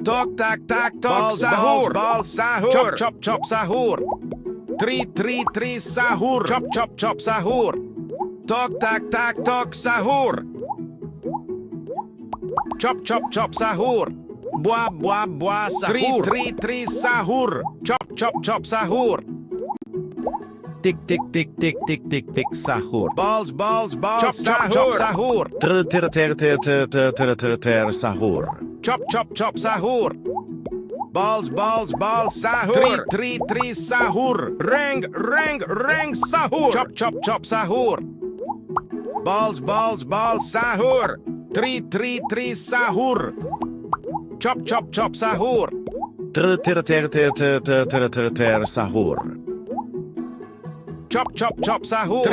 Tok tak tak tok sahur. Bal sahur. Chop chop chop sahur. Tri sahur. Chop chop chop sahur. Tok tak tak tok sahur. Chop chop chop sahur. Buah sahur. Tri sahur. Chop chop chop sahur. Tik sahur. Balls chop chop chop sahur. Sahur. Chop chop chop sahur. Balls sahur. Tri sahur. Rang sahur. Chop chop chop sahur. Balls sahur. Tri sahur. Chop chop chop sahur. Sahur. Chop chop chop sahur.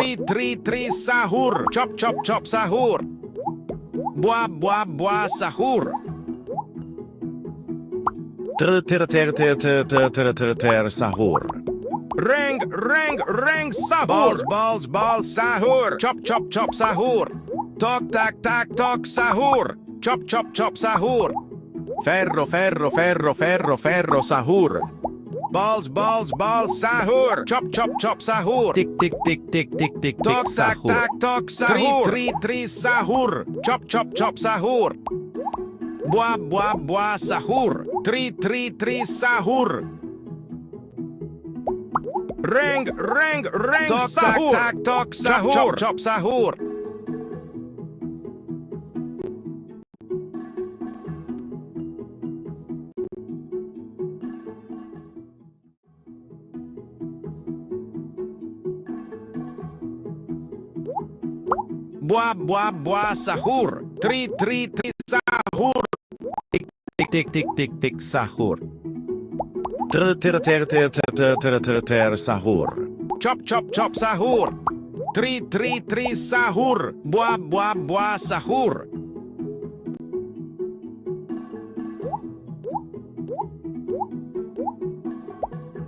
Tri sahur. Chop chop chop sahur. Buah sahur. Sahur. Rang sahur. Balls sahur. Chop chop chop sahur. Tok tak tak tok sahur. Chop chop chop sahur. Ferro sahur. Balls sahur. Chop chop chop sahur. Tik Tok tak sahur. tak tok sahur. Tri sahur. Chop chop chop sahur. Buah sahur. Tri sahur. Rang sahur. Tak tok sahur. Chop chop sahur. Buah sahur. Tri sahur. Tik sahur. Sahur. Chop chop chop sahur. Tri sahur. Buah sahur.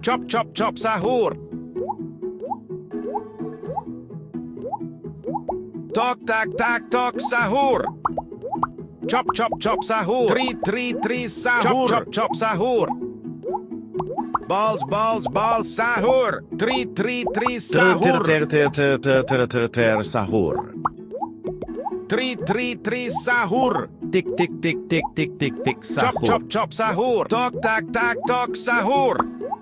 Chop chop chop sahur. Tok tak tak tok sahur. Chop chop chop sahur. Tri sahur. Chop chop sahur. Balls sahur. Tri sahur. Sahur. Tri sahur. Tik sahur. Chop chop sahur. Tok tak tak tok sahur.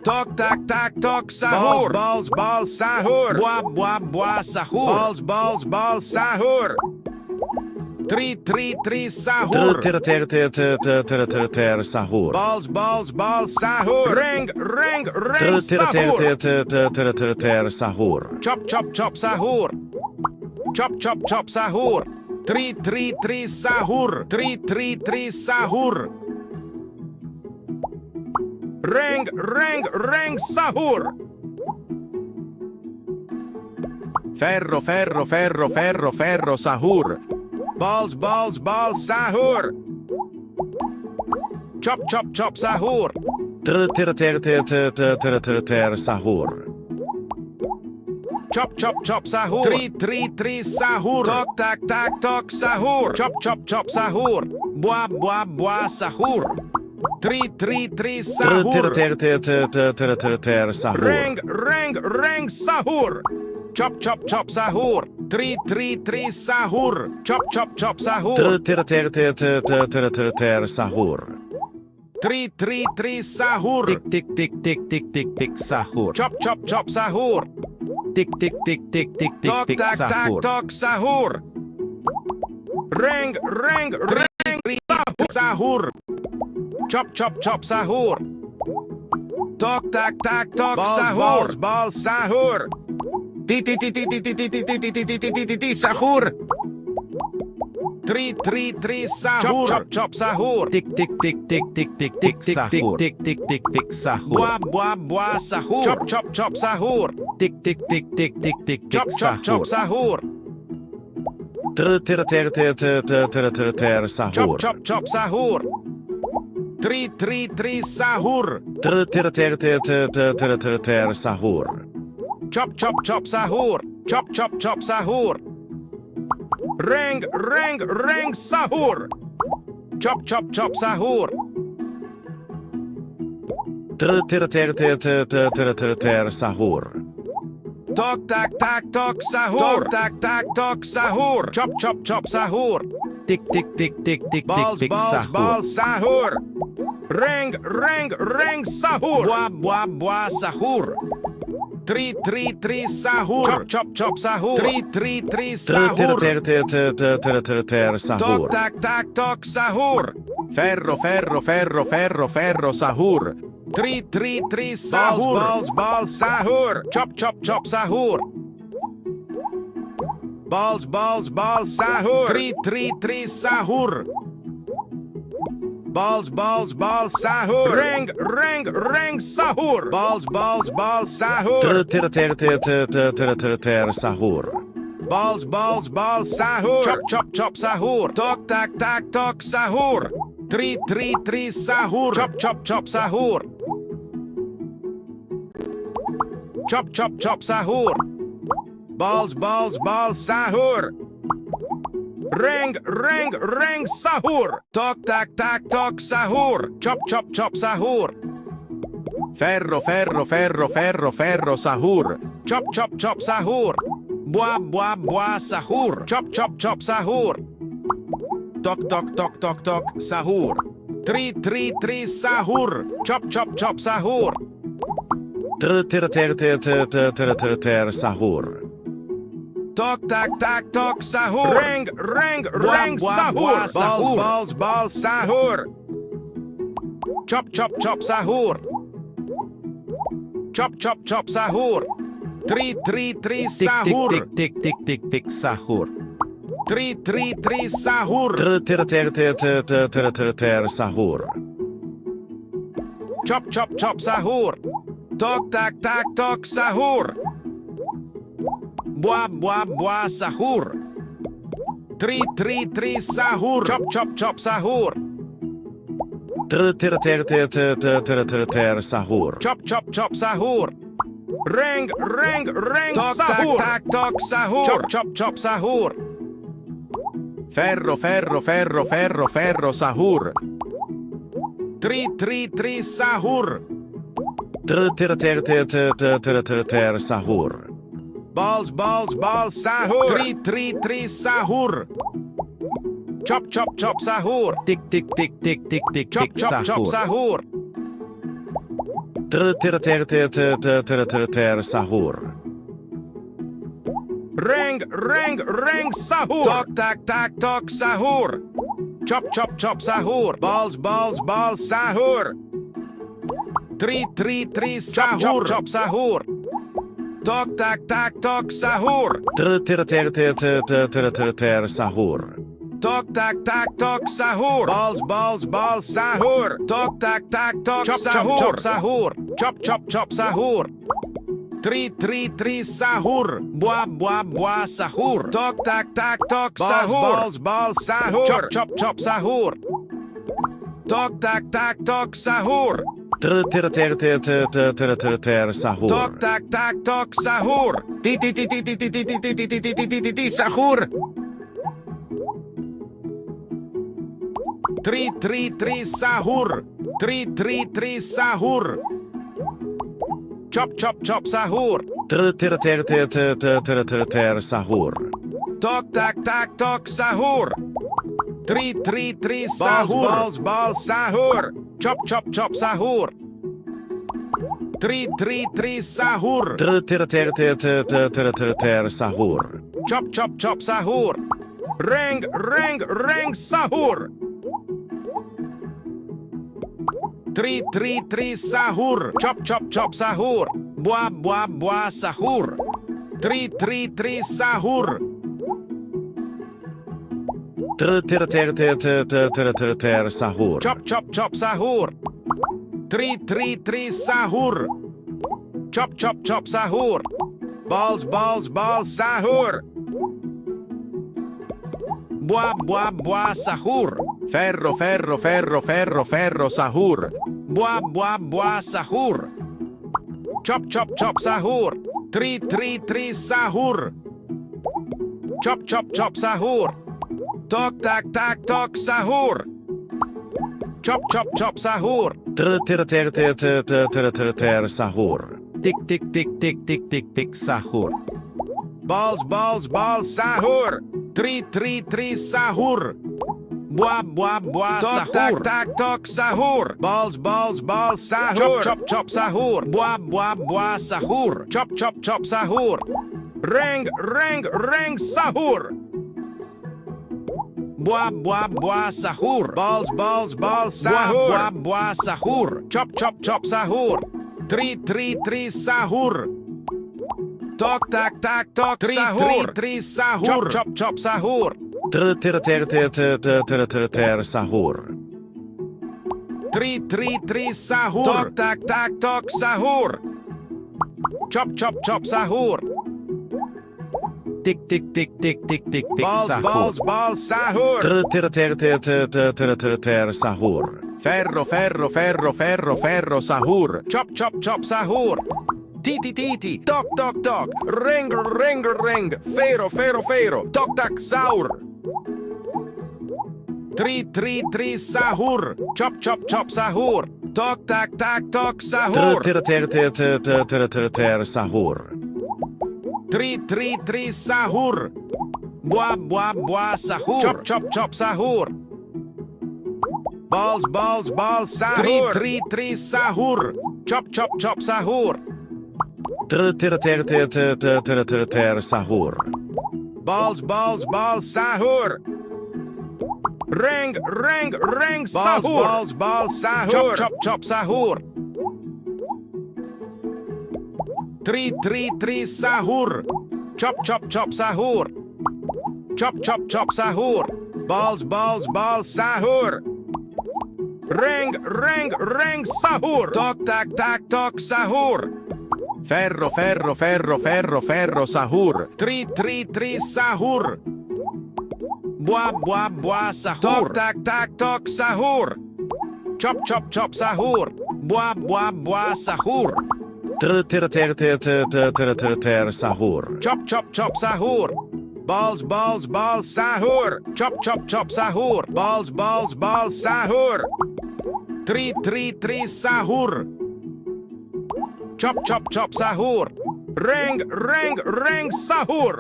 Tok tak tak tok sahur. Balls sahur. Buah sahur. Balls sahur. Tri sahur. Sahur. Balls sahur. Rang sahur. Sahur. Chop chop sahur. Chop chop sahur. Tri sahur. Tri sahur. Rang sahur. Ferro sahur. Balls sahur. Chop chop sahur. Sahur. Chop chop sahur. Tri sahur. Tok tak tak tok sahur. Chop chop sahur. Buah sahur. Tri sahur. Sahur. Rang sahur. Chop chop sahur. Tri sahur. Chop chop sahur. Sahur. Tri sahur. Tik sahur. Chop chop sahur. Tik Tok tak tak sahur. tok sahur. Rang sahur. Chop chop sahur. Tok tak tak tok sahur. Balls sahur. Sahur. Tri sahur. Chop sahur. Tik sahur. Tik sahur. Buah sahur. Chop sahur. Tik Chop sahur. sahur. Sahur. Chop sahur. Tri sahur. Sahur. Chop chop sahur. Chop sahur. Rang sahur. Chop sahur. Sahur. Tok tak tak tok sahur. Tok tak tak tok sahur. Chop chop chop sahur. Tik tik tik tik tik Balls tik balls sahur. balls sahur. Ring ring ring sahur. Bua bua bua sahur. 3 sahur. Chop chop chop sahur. 3 sahur. Sahur. Tok tak tak tok sahur. Ferro ferro ferro ferro ferro sahur. 3 sahur. Balls balls sahur. Chop chop chop sahur. Balls balls balls sahur. 3 sahur. Balls balls balls sahur. Ring ring sahur. Balls balls balls sahur. Sahur. Balls balls balls sahur. Chop chop chop sahur. Tok tak tak tok sahur. 3 sahur. Chop chop chop sahur. Chop chop chop sahur. Balls balls balls sahur. Ring sahur. Tok tak tak tok sahur. Chop chop chop sahur. Ferro ferro ferro ferro ferro sahur. Chop chop chop sahur. Bua bua bua sahur. Chop chop chop sahur. Tok tok tok tok tok sahur. 3 sahur. Chop chop chop sahur. Sahur. Tok tak tak tok sahur. Ring sahur. Balls balls balls sahur. Chop chop chop sahur. Chop chop chop sahur. 3 sahur. Tik tik tik tik sahur. 3 sahur. Sahur. Chop chop chop sahur. Tok tak tak tok sahur. Bua bua bua sahur. 3 sahur. Chop chop chop sahur. Sahur. Chop chop chop sahur. Ring sahur. Tak tak tok sahur. Chop chop chop sahur. Ferro ferro ferro ferro ferro sahur. 3 sahur. Sahur. Balls balls balls sahur. 3 sahur. Chop chop chop sahur. Tik tik tik tik tik tik Chop tik chop chop sahur. sahur. Sahur. Ring sahur. Tok tak tak tok sahur. Chop chop chop sahur. Balls balls balls sahur. 3 sahur. Chop chop sahur. Tok tak tak tok sahur. Sahur. Tok tak tak tok sahur. Balls balls balls sahur. Tok tak tak tok sahur. Chop sahur. Chop chop chop sahur. 3 sahur. Bua bua bua sahur. Tok tak tak tok sahur. Balls balls sahur. Chop chop chop sahur. Tok tak tak tok sahur. Sahur. Tok tak tak tok sahur. Sahur. 3 sahur. 3 sahur. Chop chop chop sahur. Sahur. Tok tak tak tok sahur. 3 sahur. Balls balls sahur. Chop chop chop sahur. 3 sahur. Sahur. Chop chop chop sahur. Ring sahur. 3 sahur. Chop chop chop sahur. Bua bua bua sahur. 3 sahur. Sahur. Chop chop chop sahur. 3 sahur. Chop chop chop sahur. Balls balls balls sahur. Bua bua bua sahur. Ferro ferro ferro ferro ferro sahur. Bua bua bua sahur. Chop chop chop sahur. 3 sahur. Chop chop chop sahur. Tok tak tak tok sahur. Chop chop chop sahur. Sahur. Tik tik tik tik tik tik tik sahur. Balls, balls, balls, sahur. 3 sahur. Buah, buah, buah, Tok, sahur. tak, Tak, tok, sahur. Balls, balls, balls, sahur. Chop chop chop sahur. Buah, buah, buah, sahur. Chop chop chop sahur. Ring, ring, ring, sahur. Buah, buah, buah, sahur. Balls, balls, balls, sahur. Buah, buah, buah, sahur. Chop chop chop sahur. 3 sahur. Tok, tak, tak, tok, sahur. 3 sahur. Chop chop chop sahur. Sahur. 3 sahur. Tok, tak, tak, tok, sahur. Chop chop chop sahur. Tik tik tik tik tik tik tik Balls, sahur. balls, balls, sahur. Sahur. Ferro ferro ferro ferro ferro sahur. Chop chop chop sahur. Titi titi, tok tok tok, ring ring ring, fero fero fero, tok tak sahur. 3 sahur. Chop chop chop sahur. Tok tak tak tok sahur. Sahur. 3 sahur. Buah buah buah sahur. Chop chop chop sahur. Balls balls balls sahur. 3 sahur. Chop chop chop sahur. Sahur. Balls balls balls sahur. Ring ring ring sahur. Balls balls sahur. Chop chop chop sahur. 3 sahur. Chop chop chop sahur. Chop chop chop sahur. Balls balls balls sahur. Ring ring ring sahur. Tok tak tak tok sahur. Ferro ferro ferro ferro ferro sahur. 3 sahur. Buah buah buah sahur. Tok tak tak tok sahur. Chop chop chop sahur. Buah buah buah sahur. Sahur. Chop chop chop sahur. Balls balls balls sahur. Chop chop chop sahur. Balls balls balls sahur. 3 sahur. Chop chop chop sahur. Ring ring ring sahur.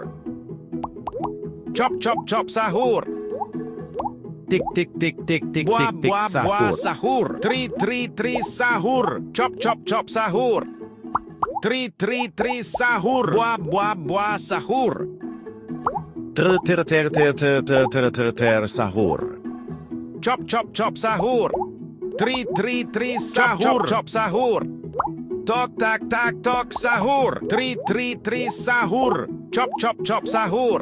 Chop chop chop sahur. Tik tik tik tik tik Buah tik tik buah buah sahur. sahur. 3 sahur. Chop chop chop sahur. 3 sahur. Buah buah buah sahur. Sahur. Chop chop chop sahur. 3 Chop sahur. chop chop sahur. Tok tak tak tok sahur. 3 sahur. Chop chop chop sahur.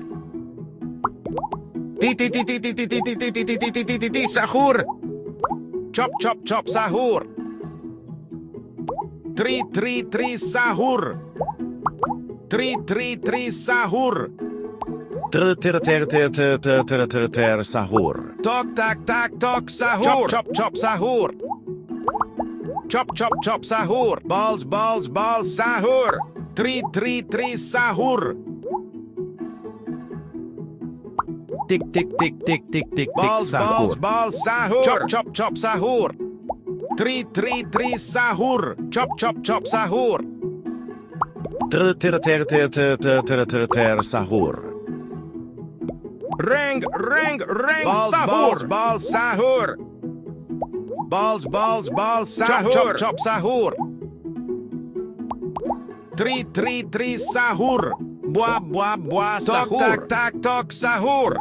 Sahur. Chop chop chop sahur. 3 sahur. 3 sahur. Sahur. Tok tak tak tok Chop sahur. chop chop sahur. Chop chop chop sahur. Balls balls balls sahur. 3 sahur. Tik tik tik tik tik tik tik Balls balls sahur. balls sahur. Chop chop chop sahur. 3 sahur. Chop chop chop sahur. Sahur. Ring ring ring Balls, sahur. balls, Balls sahur. Balls balls balls Chop sahur. chop chop sahur. 3 sahur. Buah buah buah Tok, sahur. tak, tak tok sahur.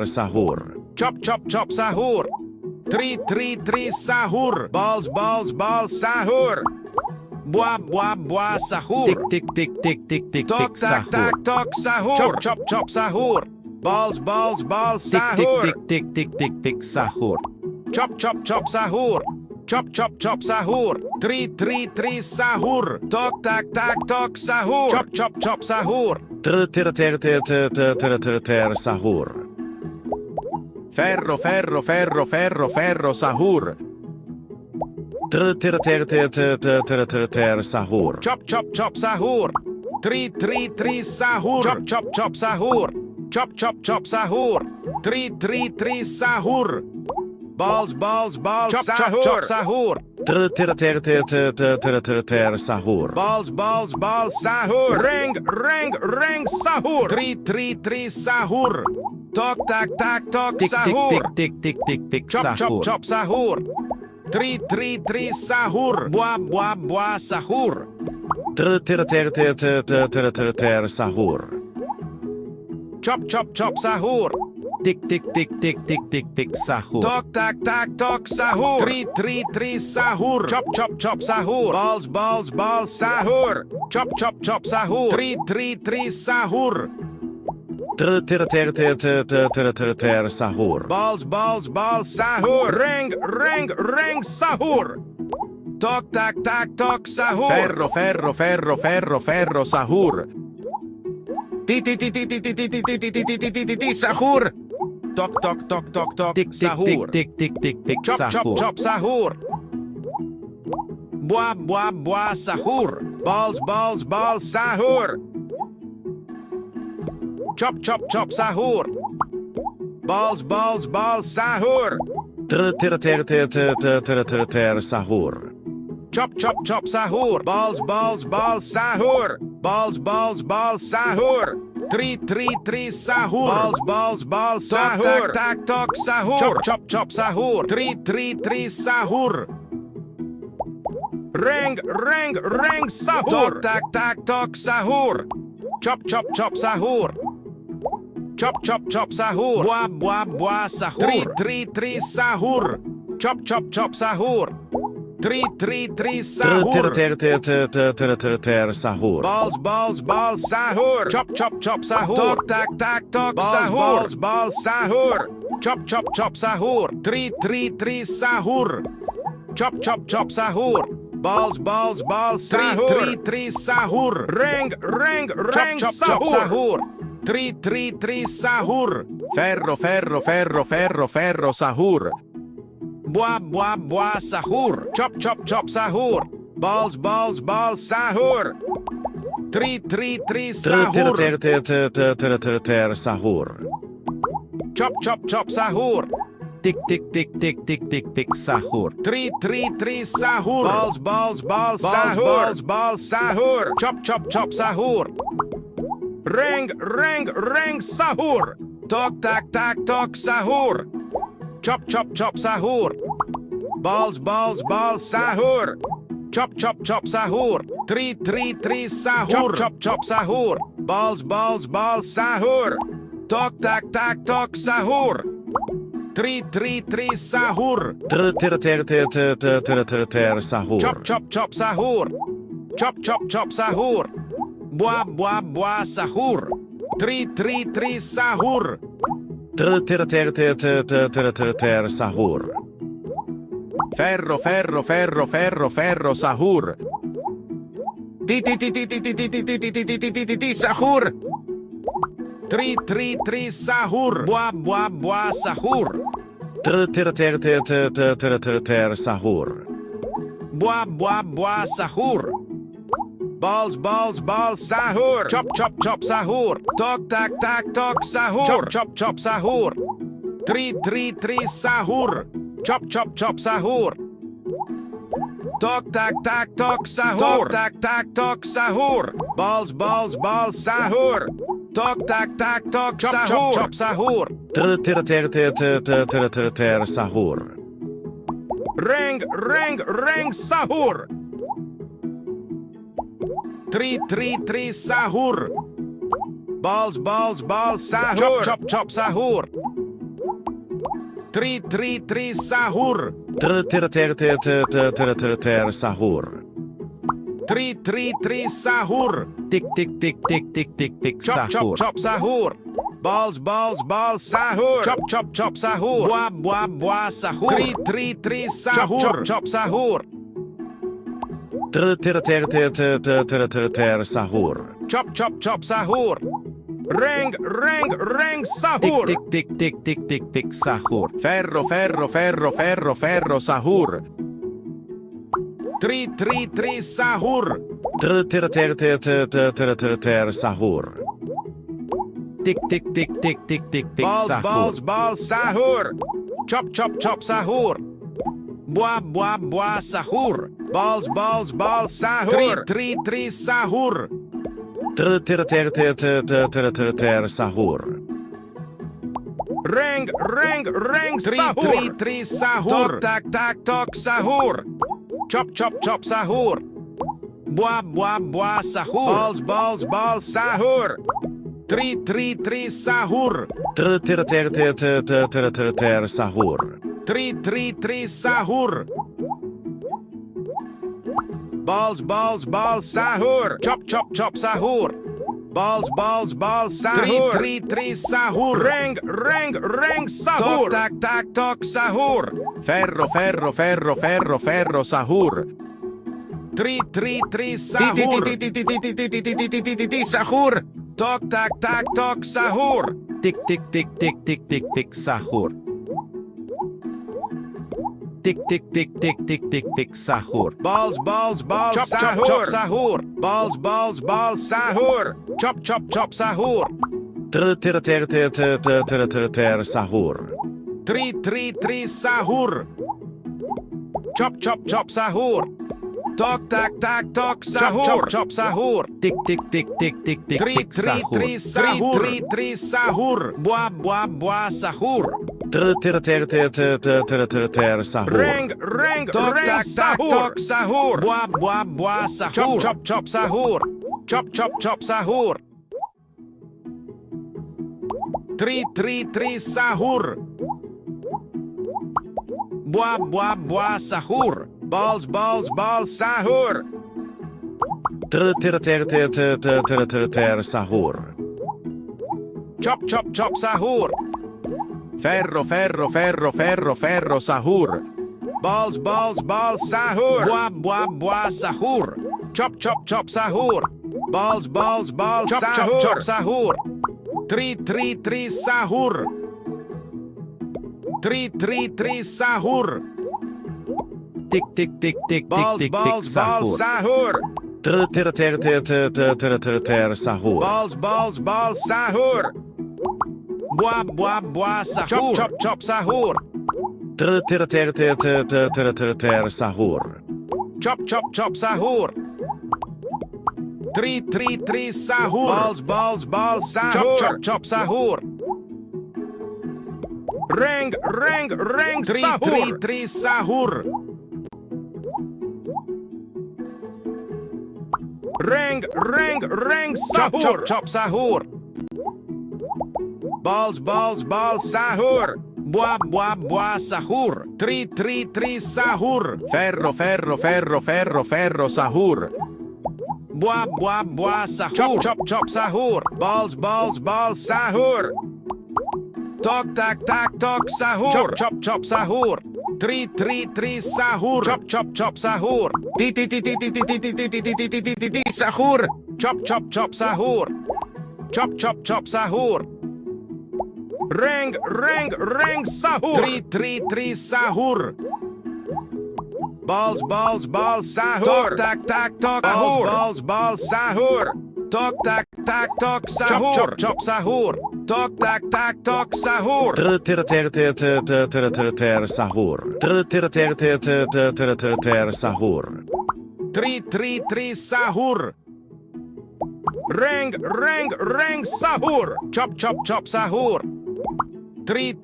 Sahur. Chop chop chop sahur. 3 sahur. Balls balls balls sahur. Buah buah buah sahur. Tik tik tik tik tik tik Tok tik tak sahur. tak tok sahur. Chop chop chop sahur. Balls balls balls Tik tik sahur. tik tik tik tik tik sahur. Chop chop chop sahur. Chop chop chop sahur. 3 sahur. Tok tak tak tok sahur. Chop chop chop sahur. Sahur. Ferro ferro ferro ferro ferro sahur. Sahur. Chop chop chop sahur. 3 sahur. Chop chop chop sahur. Chop chop chop sahur. 3 sahur. Balls, balls, balls, Chop, sahur. chop, chop, sahur. Sahur. Balls, balls, balls, sahur. Ring, ring, ring, sahur. 3, sahur. Tok, tak, tak, tok, Tik, tik, sahur. tik, tik, tik, tik, tik, Chop, chop, sahur. chop, sahur. 3, sahur. Buah, buah, buah, sahur. Sahur. Chop, chop, chop, sahur. Tik, tik, tik, tik, tik, tik, tik, sahur. Tok, tak, tak, tok, sahur. 3, sahur. Chop, chop, chop, sahur. Balls, balls, balls, sahur. Chop, chop, chop, sahur. 3, sahur. Sahur. Balls, balls, balls, sahur. Ring, ring, ring, sahur. Tok, tak, tak, tok, sahur. Ferro, ferro, ferro, ferro, ferro, sahur. Sahur. Tok, tok, tok, tok, tok, Tik, tik, sahur. tik, tik, tik, tik, tik, Chop, chop, sahur. chop, sahur. Buah, buah, buah, sahur. Balls, balls, balls, sahur. Chop, chop, chop, sahur. Balls, balls, balls, sahur. Sahur. Chop, chop, chop, sahur. Balls, balls, balls, sahur. Balls, balls, balls, sahur. 3, sahur. Balls, balls, balls, sahur. Tak, tak, tok, sahur. Chop, chop, chop, sahur. 3, sahur. Ring, ring, ring, sahur. Tak, tak, tok, sahur. Chop, chop, chop, sahur. Chop, chop, chop, sahur. Buah, buah, buah, sahur. 3, sahur. Chop, chop, chop, sahur. 3, sahur. Sahur. Balls, balls, balls, sahur. Chop, chop, chop, sahur. Tok, tak, tak, tok, Balls, sahur. balls, balls, sahur. Chop, chop, chop, sahur. 3, sahur. Chop, chop, chop, sahur. Balls, balls, balls, sahur. 3, sahur. Ring, ring, ring, Chop, chop, chop, sahur. sahur. 3, sahur. Ferro, ferro, ferro, ferro, ferro, sahur. Buah, buah, buah, sahur. Chop, chop, chop, sahur. Balls, balls, balls, sahur. 3, sahur. Sahur. Chop, chop, chop, sahur. Tik, tik, tik, tik, tik, tik, tik, sahur. 3, sahur. Balls, balls, balls, Balls, sahur. balls, balls, sahur. Chop, chop, chop, sahur. Ring, ring, ring, sahur. Tok, tak, tak, tok, sahur. Chop, chop, chop, sahur. Balls, balls, balls, sahur. Chop, chop, chop, sahur. 3, sahur. Chop, chop, chop, sahur. Balls, balls, balls, sahur. Tok, tak, tak, tok, sahur. 3, sahur. Sahur. Chop, chop, chop, sahur. Chop, chop, chop, sahur. Buah, buah, buah, sahur. 3, sahur. Sahur. Ferro, ferro, ferro, ferro, ferro, sahur. Sahur. 3, sahur. Buah, buah, buah, sahur. Sahur. Buah, buah, buah, sahur. Balls, balls, balls, sahur. Chop, chop, chop, sahur. Tok, tak, tak, tok, sahur. Chop, chop, chop, sahur. 3, sahur. Chop, chop, chop, sahur. Tok, tak, tak, tok, sahur. Tok, tak, tak, tok, sahur. Balls, balls, balls, sahur. Tok, tak, tak, tok, Chop, sahur. chop, chop, sahur. Sahur. Ring, ring, ring, sahur. 3, sahur. Balls, balls, balls, sahur. Chop, chop, chop, sahur. 3, sahur. Sahur. 3, sahur. Tik, tik, tik, tik, tik, tik, tik, Chop, chop, sahur. chop, sahur. Balls, balls, balls, sahur. Chop, chop, chop, sahur. Buah, buah, buah, sahur. 3, Chop, sahur. chop, chop, sahur. Sahur. Chop, chop, chop, sahur. Ring, ring, ring, sahur. Tik, tik, tik, tik, tik, tik, tik, sahur. Ferro, ferro, ferro, ferro, ferro, sahur. 3, sahur. Sahur. Tik, tik, tik, tik, tik, tik, tik, Balls, sahur. balls, balls, sahur. Chop, chop, chop, sahur. Buah, buah, buah, sahur. Balls, balls, balls, sahur. Tri, sahur. Sahur. Reng, sahur. Tri, sahur. Tok, sahur. Chop, chop, chop, sahur. Buah, buah, buah, sahur. Balls, sahur. Tri, sahur. Sahur. Tri, sahur. Balls, sahur. Chop, chop, chop, sahur. Balls, sahur. Tri, sahur. Reng, sahur. Tok, sahur. Ferro, sahur. Tri, sahur. Sahur. Tok, sahur. Tik, sahur. Tik, sahur. Balls, Chop, sahur. chop, chop, sahur. Balls, sahur. Chop, chop, chop, sahur. Tri, Sahur. sahur. Chop, chop, chop, sahur. Tok, Chop, sahur. chop, chop, sahur. Tri, sahur. Tri, sahur. Buah, sahur. Sahur. Reng, sahur. sahur. Buah, sahur. Chop, chop, chop, sahur. Chop, chop, chop, sahur. Tri, sahur. Buah, sahur. Balls, sahur. Sahur. Chop, chop, chop, sahur. Ferro, sahur. Balls, sahur. Buah, sahur. Chop, chop, chop, sahur. Balls, Chop, chop, sahur. chop, sahur. Tri, sahur. Tri, sahur. Tik, Balls, sahur. sahur. Sahur. Balls, sahur. Buah, sahur. Chop, chop, chop, sahur. Sahur. Chop, chop, chop, sahur. Tri, sahur. Balls, sahur. Chop, chop, chop, sahur. Reng, sahur. Tri, sahur. Reng, Chop, sahur. chop, chop, sahur. Balls, sahur. Buah, sahur. Tri, sahur. Ferro, sahur. Buah, sahur. Chop, chop, chop, sahur. Balls, sahur. Tok, sahur. Chop, chop, chop, sahur. Tri, sahur. Chop, chop, chop, sahur. Sahur. Chop, chop, chop, sahur. Chop, chop, chop, sahur. Reng, sahur. Tri, sahur. Balls, sahur. Tok, sahur. Balls, sahur. Tok, sahur. Chop, chop, chop, sahur. Tok, sahur. Sahur. Tri, sahur. Reng, sahur. Chop, chop, chop, sahur. Tri,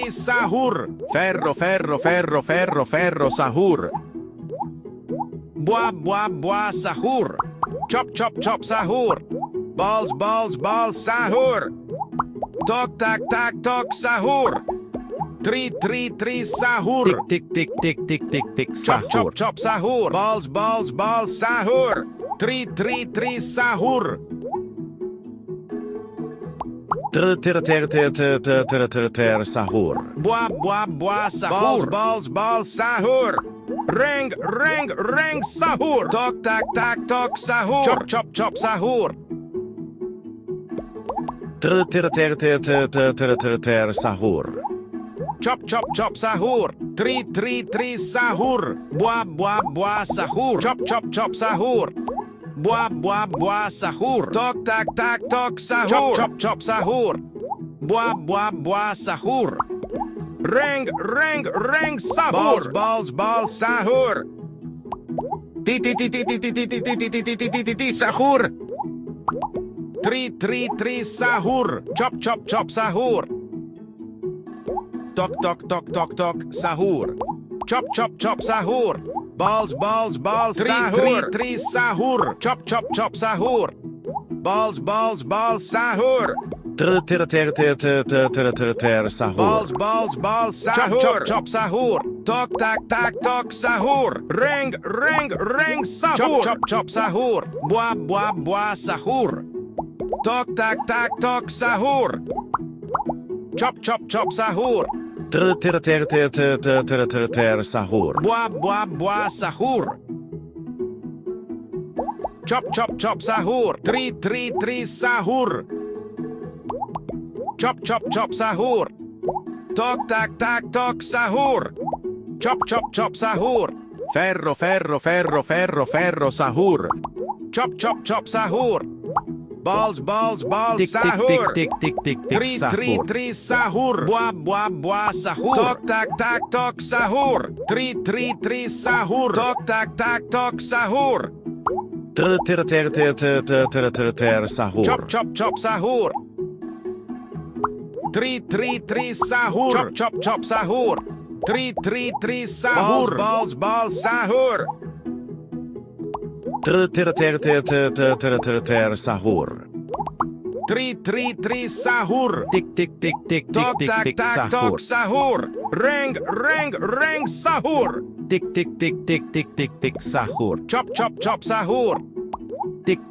sahur. Ferro, sahur. Buah, sahur. Chop, chop, chop, sahur. Balls, sahur. Tok, sahur. Tri, sahur. Tik, Chop, sahur. chop, sahur. Balls, sahur. Tri, sahur. Sahur. Buah, sahur. Balls, sahur. Reng, sahur. Tok, sahur. Chop, chop, chop, sahur. Sahur. Chop, chop, chop, sahur. Tri, sahur. Buah, sahur. Chop, chop, chop, sahur. Buah, sahur. Tok, sahur. Chop, chop, chop, sahur. Buah, sahur. Ring, sahur. Balls, sahur. Ti, sahur. Tri, sahur. Chop, sahur. Tok, sahur. Chop, sahur. Balls, sahur. Tri, sahur. Chop, sahur. Balls, sahur. Sahur. Balls, sahur. Chop, sahur. Tok, sahur. Ring, sahur. Chop, sahur. Buah, sahur. Tok, sahur. Chop, sahur. Sahur. Buah, sahur. Chop, sahur. Tri, sahur. Chop, sahur. Tok, sahur. Chop, sahur. Ferro, sahur. Chop, sahur. Balls, Tick, sahur. tick, sahur. Tri, sahur. Buah, sahur. Tok, sahur. Tri, sahur. Tok, sahur. Sahur. Chop, sahur. Tri, sahur. Chop, sahur. Tri, sahur. Balls, sahur. Sahur. Tri, sahur. Tick, Tok, sahur. sahur. Ring, sahur. Tick, sahur. Chop, sahur. Tick,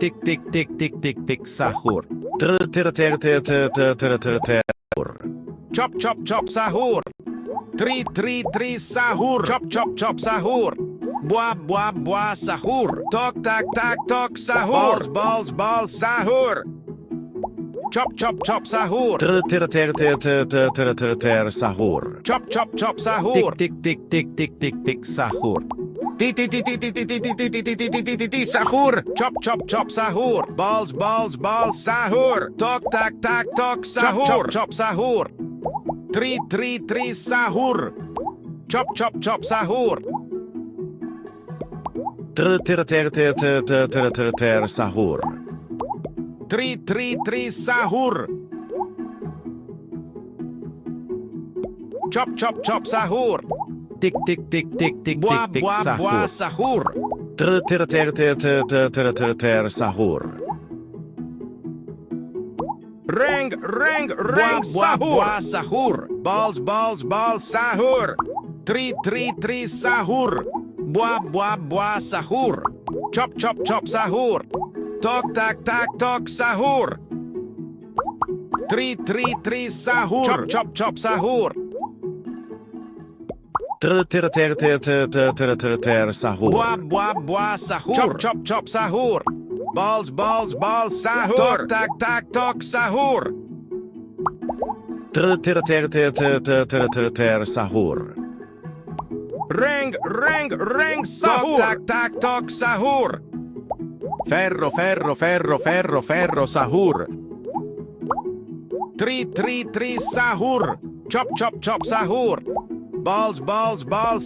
sahur. Chop, sahur. Tri, sahur. Chop, sahur. Buah, sahur. Tok, sahur. Balls, sahur. Chop, sahur. Sahur. Chop, sahur. Tick, sahur. Ti, sahur. Chop, sahur. Balls, sahur. Tok, sahur. Chop, sahur. Tri, sahur. Chop, sahur. Sahur. Tri, sahur. Chop, sahur. Tick, Buah, sahur. sahur. Sahur. Ring, sahur. Buah, sahur. Balls, sahur. Tri, sahur. Buah, sahur. Chop, sahur. Tok, sahur. Tri, sahur. Chop, sahur. Sahur. Buah, sahur. Chop, sahur. Balls, sahur. Tok, sahur. Sahur. Ring, sahur. Tok, sahur. Ferro, sahur. Tri, sahur. Chop, sahur. Balls,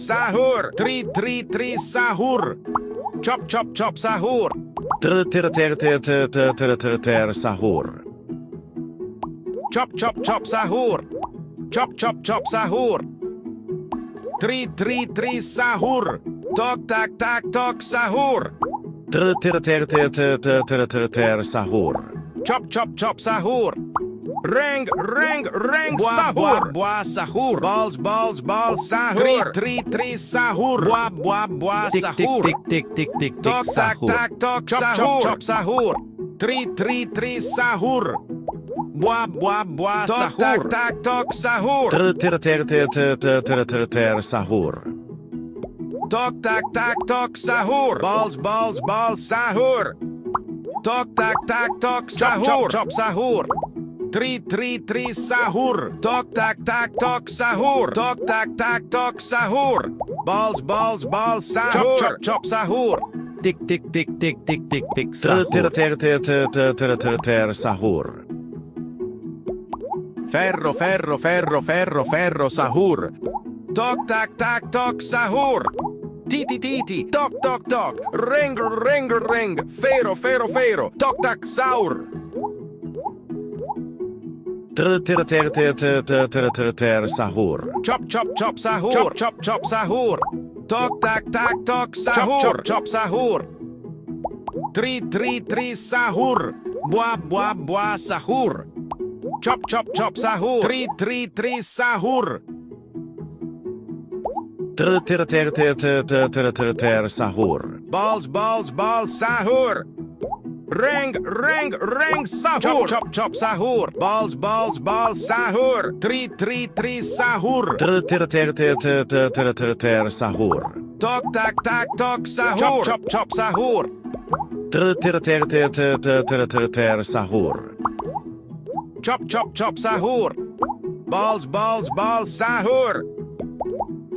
sahur. Tri, sahur. Chop, sahur. Sahur. Chop, sahur. Chop, sahur. Tri, sahur. Tok, sahur. Sahur. Chop, sahur. Ring, sahur. Buah, sahur. Balls, sahur. Tri, sahur. Buah, sahur. Tick, Tok, sahur. Chop, sahur. Tri, sahur. Buah, sahur. Tok, sahur. Sahur. Tok, sahur. Balls, sahur. Tok, sahur. Chop, sahur. Tri, sahur. Tok, sahur. Tok, sahur. Balls, sahur. Chop, sahur. Tick, sahur. Sahur. Ferro, ferro, ferro, ferro, ferro, sahur. Tok tak tak tok sahur. Titi titi, tok tok tok, ring ring ring, fero fero fero, tok tak saur. Ter sahur. Chop chop chop sahur. Chop chop chop sahur. Tok tak tak tok sahur. Chop chop chop sahur. Tri tri tri sahur. Bua bua bua sahur. Chop chop chop sahur. Tri tri tri sahur. Ter sahur. Balls balls balls sahur. Ring ring ring sahur. Chop chop chop sahur. Balls balls balls sahur. Tri tri tri sahur. Ter sahur. Tok tak tak tok sahur. Chop chop chop sahur. Ter sahur. Chop chop chop sahur. Balls balls balls sahur.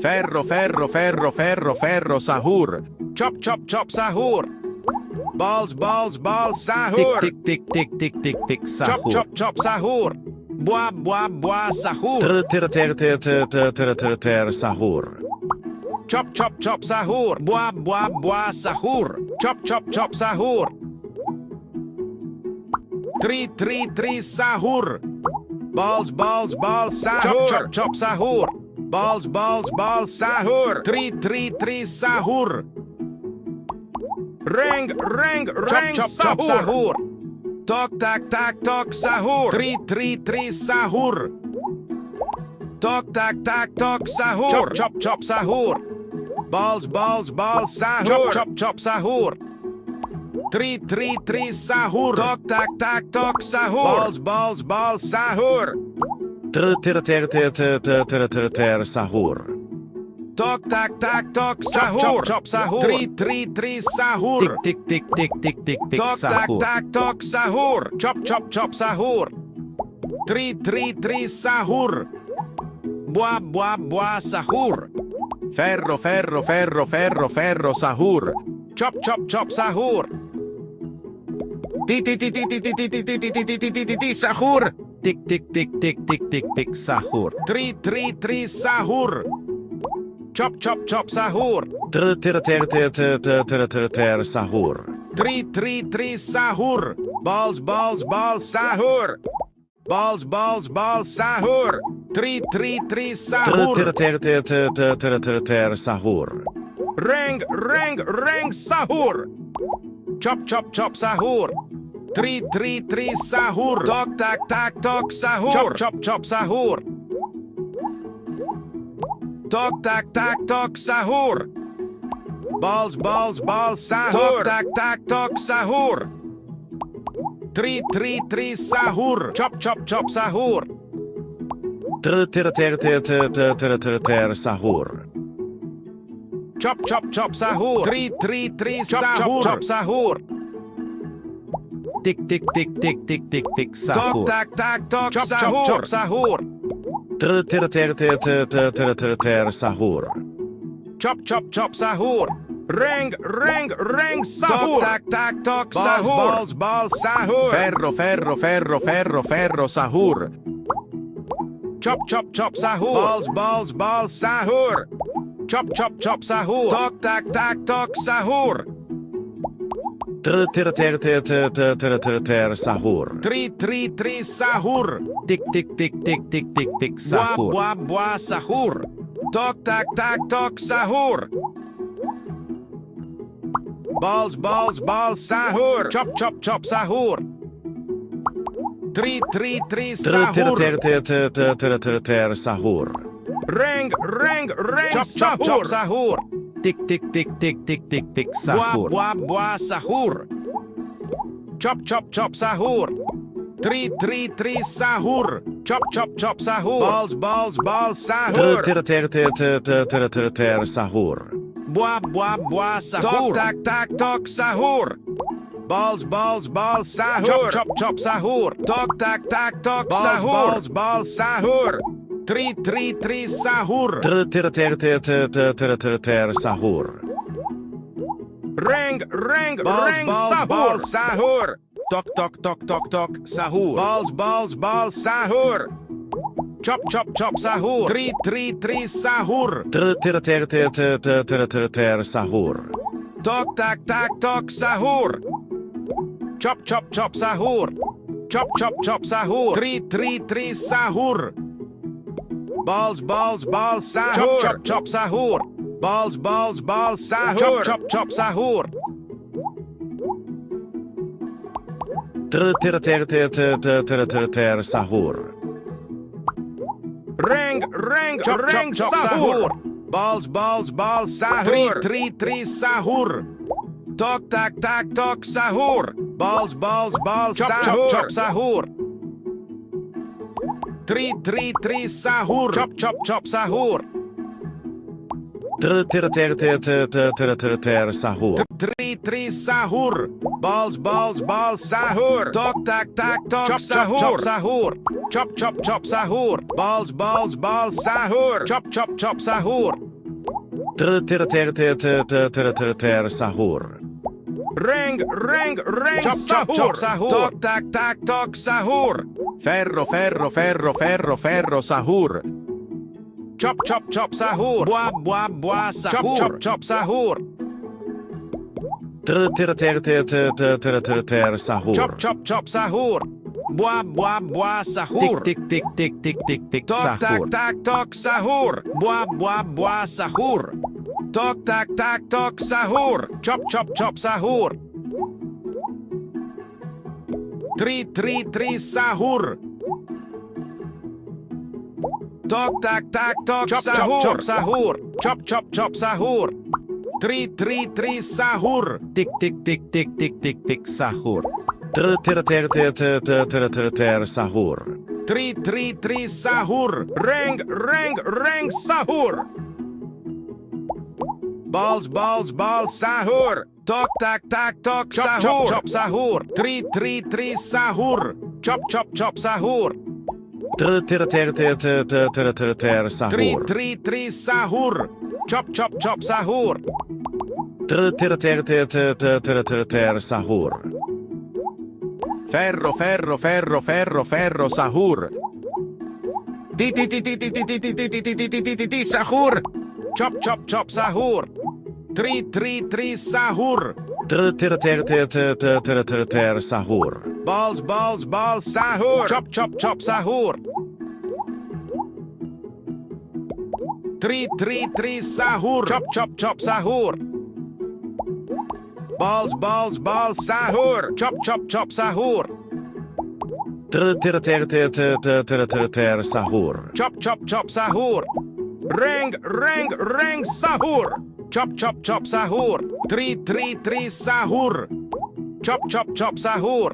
Ferro, ferro, ferro, ferro, ferro, sahur. Chop chop chop sahur. Balls balls balls sahur. Tik tik tik tik tik tik tik Chop sahur. chop chop sahur. Bua bua bua sahur. Ter sahur. Chop chop chop sahur. Bua bua bua sahur. Chop chop chop sahur. Tri tri tri sahur. Balls balls balls sahur. Chop chop chop sahur. Balls balls balls sahur. Tri tri tri sahur. Ring ring ring chop chop sahur. Tok tak tak tok sahur. Tri tri tri sahur. Tok tak tak tok sahur. Chop chop chop sahur. Balls balls balls sahur. Chop chop chop sahur. Tri tri tri sahur. Tok tak tak tok sahur. Balls balls balls sahur. Ter sahur. Tok tak tak tok sahur. Chop chop sahur. Tri tri tri sahur. Tik tik tik tik tik tik tik Tok tak sahur. tak tok sahur. Chop chop chop sahur. Tri tri tri sahur. Bua bua bua sahur. Ferro, ferro, ferro, ferro, ferro, sahur. Chop chop chop sahur. Ti ti ti ti ti ti ti ti ti ti ti ti ti ti sahur. Tik tik tik tik tik tik tik sahur. Tri tri tri sahur. Chop chop chop sahur. Ter sahur. Tri tri tri sahur. Balls balls balls sahur. Balls balls balls sahur. Tri tri tri sahur. Ter sahur. Ring ring ring sahur. Chop chop chop sahur. Tri tri tri sahur. Tok tak tak tok sahur. Chop chop chop sahur. Tok tak tak tok sahur. Balls balls balls sahur. Tok tak tak tok sahur. Tri tri tri sahur. Chop chop chop sahur. Ter sahur. Chop chop chop sahur. Tri tri tri sahur. Chop chop sahur. Tik tik tik tik tik tik tik Tok sahur. tak tak tok sahur. Chop sahur. Ter sahur. Chop chop chop sahur. Ring ring ring sahur. Tok tak tak tok sahur. Balls balls sahur. Ferro, ferro, ferro, ferro, ferro, sahur. Chop chop chop sahur. Balls balls balls sahur. Chop chop chop sahur. Tok tak tak tok sahur. Ter sahur. Tri tri tri sahur. Tik tik tik tik tik tik tik Bua sahur. bua bua sahur. Tok tak tak tok sahur. Balls balls balls sahur. Chop chop chop sahur. Tri tri tri sahur. Ter sahur. Ring ring ring chop chop chop sahur. Tik tik tik tik tik tik tik Bua sahur. bua bua sahur. Chop chop chop sahur. Tri tri tri sahur. Chop chop chop sahur. Balls balls balls sahur. Ter sahur. Bua bua bua sahur. Tok tak tak tok sahur. Balls balls balls sahur. Chop chop chop sahur. Tok tak tak tok sahur. Balls balls sahur. Tri tri tri sahur. Ter sahur. Ring ring Balls, ring balls, sahur. balls. Sahur. Tok tok tok tok tok tok sahur. Balls balls balls sahur. Chop chop chop sahur. Tri sahur. Sahur. Tok tak tak tok sahur. Chop chop chop sahur. Chop chop chop sahur. Tri sahur. Balls sahur. Chop chop chop sahur. Balls sahur. Chop chop chop sahur. Sahur. Ring Chop, ring chop, chop, sahur. Balls sahur. Tri sahur. Tok tak tak tok sahur. Balls Chop, sahur. chop, chop, sahur. Tri sahur. Chop chop chop sahur. Sahur. Tri sahur. Balls sahur. Tok tak tak tok Chop, sahur. chop, chop, sahur. Chop chop chop sahur. Balls sahur. Chop chop chop sahur. Sahur. Ring Chop, chop, sahur. chop, sahur. Tok tak tak tok sahur. Ferro, sahur. Chop chop chop sahur. Bua, Chop chop chop sahur. Sahur. Chop chop chop sahur. Bua sahur. Tik, Tok tak sahur. tak tok sahur. Bua sahur. Tok tak tak tok sahur. Chop chop chop sahur. Tri sahur. Tok tak tak tok Chop, chop, sahur. chop. Sahur. Chop chop chop sahur. Tri sahur. Tik, sahur. Sahur. Tri sahur. Ring sahur. Balls sahur. Tok tak tak tok Chop, sahur. chop, chop. Sahur. Tri sahur. Chop chop chop sahur. Sahur. Tri sahur. Chop chop chop sahur. Sahur. Ferro, sahur. Sahur. Chop chop chop sahur. Tri sahur. Sahur. Balls sahur. Chop chop chop sahur. Tri sahur. Chop chop chop sahur. Balls sahur. Chop chop chop sahur. Sahur. Chop chop chop sahur. Ring sahur. Chop chop chop sahur. Tri sahur. Chop chop chop sahur.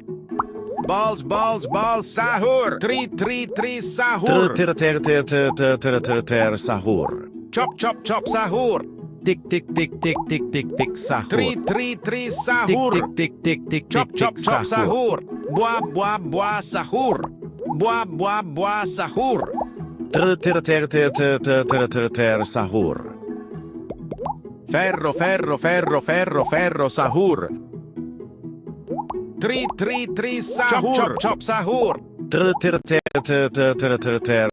Balls sahur. Tri sahur. Sahur. Chop chop chop sahur. Tik, sahur. Tri sahur. Tik, Chop chop chop sahur. Bua sahur. Bua sahur. Sahur. Ferro, sahur. Tri Chop, sahur. chop, Chop sahur.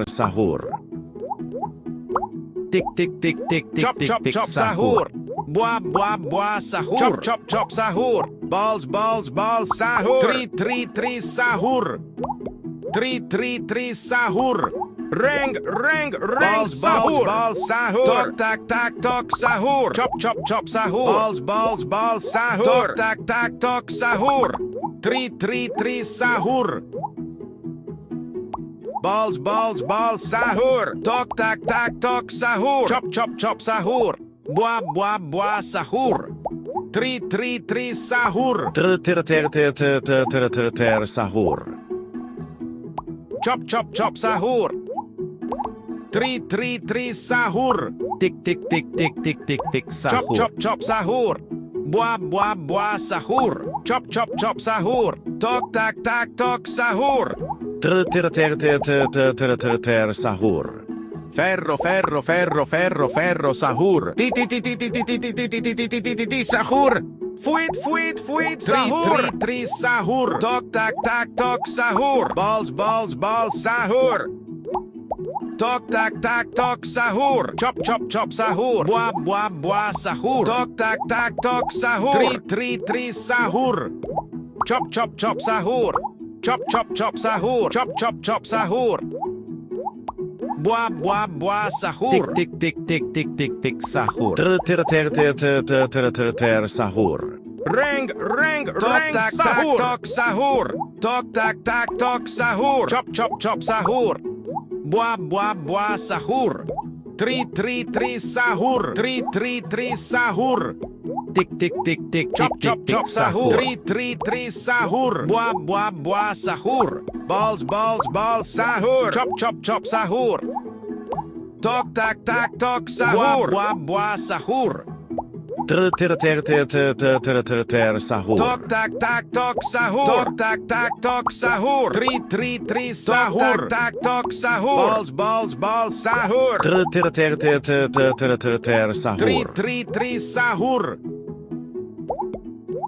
Sahur. Tik, Chop chop chop sahur. Bua sahur. Chop chop chop sahur. Balls sahur. Tri sahur. Tri sahur. Ring sahur. Balls sahur. Tok tak tak tok sahur. Chop chop chop sahur. Balls sahur. Tok tak tak tok sahur. Tri sahur. Balls sahur. Tok tak tak tok sahur. Chop chop chop sahur. Bua sahur. Tri sahur. Sahur. Chop chop chop sahur. Tri sahur. Tik, Chop sahur. chop chop sahur. Bua sahur. Chop chop chop sahur. Tok tak tak tok sahur. Sahur. Ferro, sahur. Sahur. Fuit sahur. Tri sahur. Tok tak tak tok sahur. Balls sahur. Tok tak tak tok sahur. Chop chop chop sahur. Buah buah buah sahur. Tok tak tak tok sahur. Tri sahur. Chop chop chop sahur. Chop chop chop sahur. Chop chop chop sahur. Buah buah buah sahur. Tik tik tik tik tik tik tik sahur. Ter sahur. Reng tak sahur. tak tok sahur. Tok tak tak tok sahur. Chop chop chop sahur. Buah buah buah sahur. Tri sahur. Tri sahur. Tik tik tik tik Chop tik chop tik chop tik sahur. sahur. Tri sahur. Buah buah buah sahur. Balls sahur. Chop chop chop sahur. Tok tak tak tok sahur. Buah buah sahur. Ter sahur. Tok tak tak tok sahur. Tok tak tak tok sahur. Tri sahur. Tak tak tok sahur. Balls sahur. Ter sahur. Tri sahur.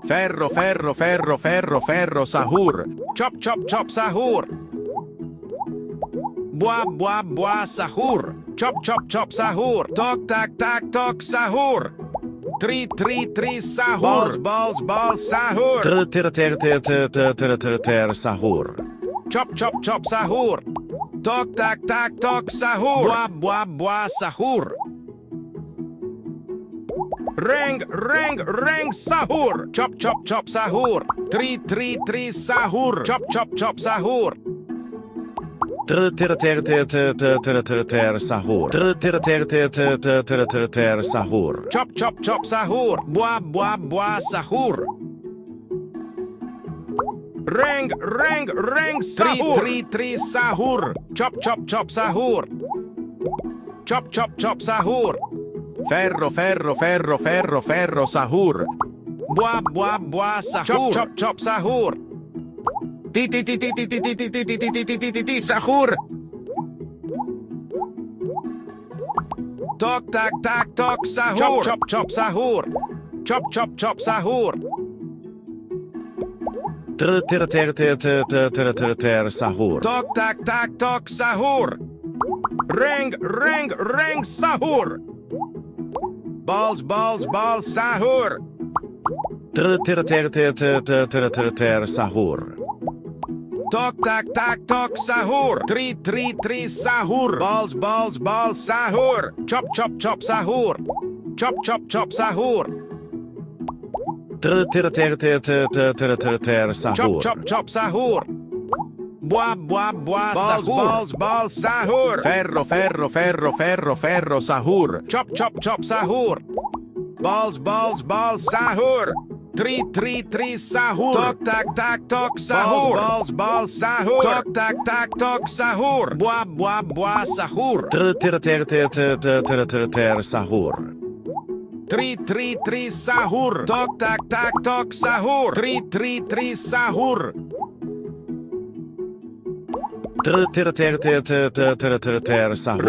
Ferro sahur. Chop chop chop sahur. Buah buah buah sahur. Chop chop chop sahur. Tok tak tak tok sahur. Tri sahur. Balls sahur. Ter sahur. Chop chop chop sahur. Tok tak tak tok sahur. Buah buah sahur. Reng sahur. Chop chop chop sahur. Tri sahur. Chop chop chop sahur. Ter sahur. Ter sahur. Chop chop chop sahur. Buah buah sahur. Reng sahur. Tri sahur. Chop chop chop sahur. Chop chop chop sahur. Ferro sahur. Buah buah sahur. Chop chop chop sahur. Ti sahur. Tok tak tak tok sahur. Chop chop chop sahur. Chop chop chop sahur. Ter sahur. Tok tak tak tok sahur. Reng sahur. Balls sahur. Ter sahur. Tok tak tak tok sahur. Tri sahur. Balls sahur. Chop chop chop sahur. Chop chop chop sahur. Ter Chop sahur. chop chop sahur. Buah sahur. Balls sahur. Ferro sahur. Chop chop chop sahur. Balls sahur. Tri sahur. Tok tak tak tok sahur. Balls sahur. Tok tak tak tok sahur. Buah sahur. Ter sahur. Tri sahur. Tok tak tak tok sahur. Tri sahur. Ter sahur.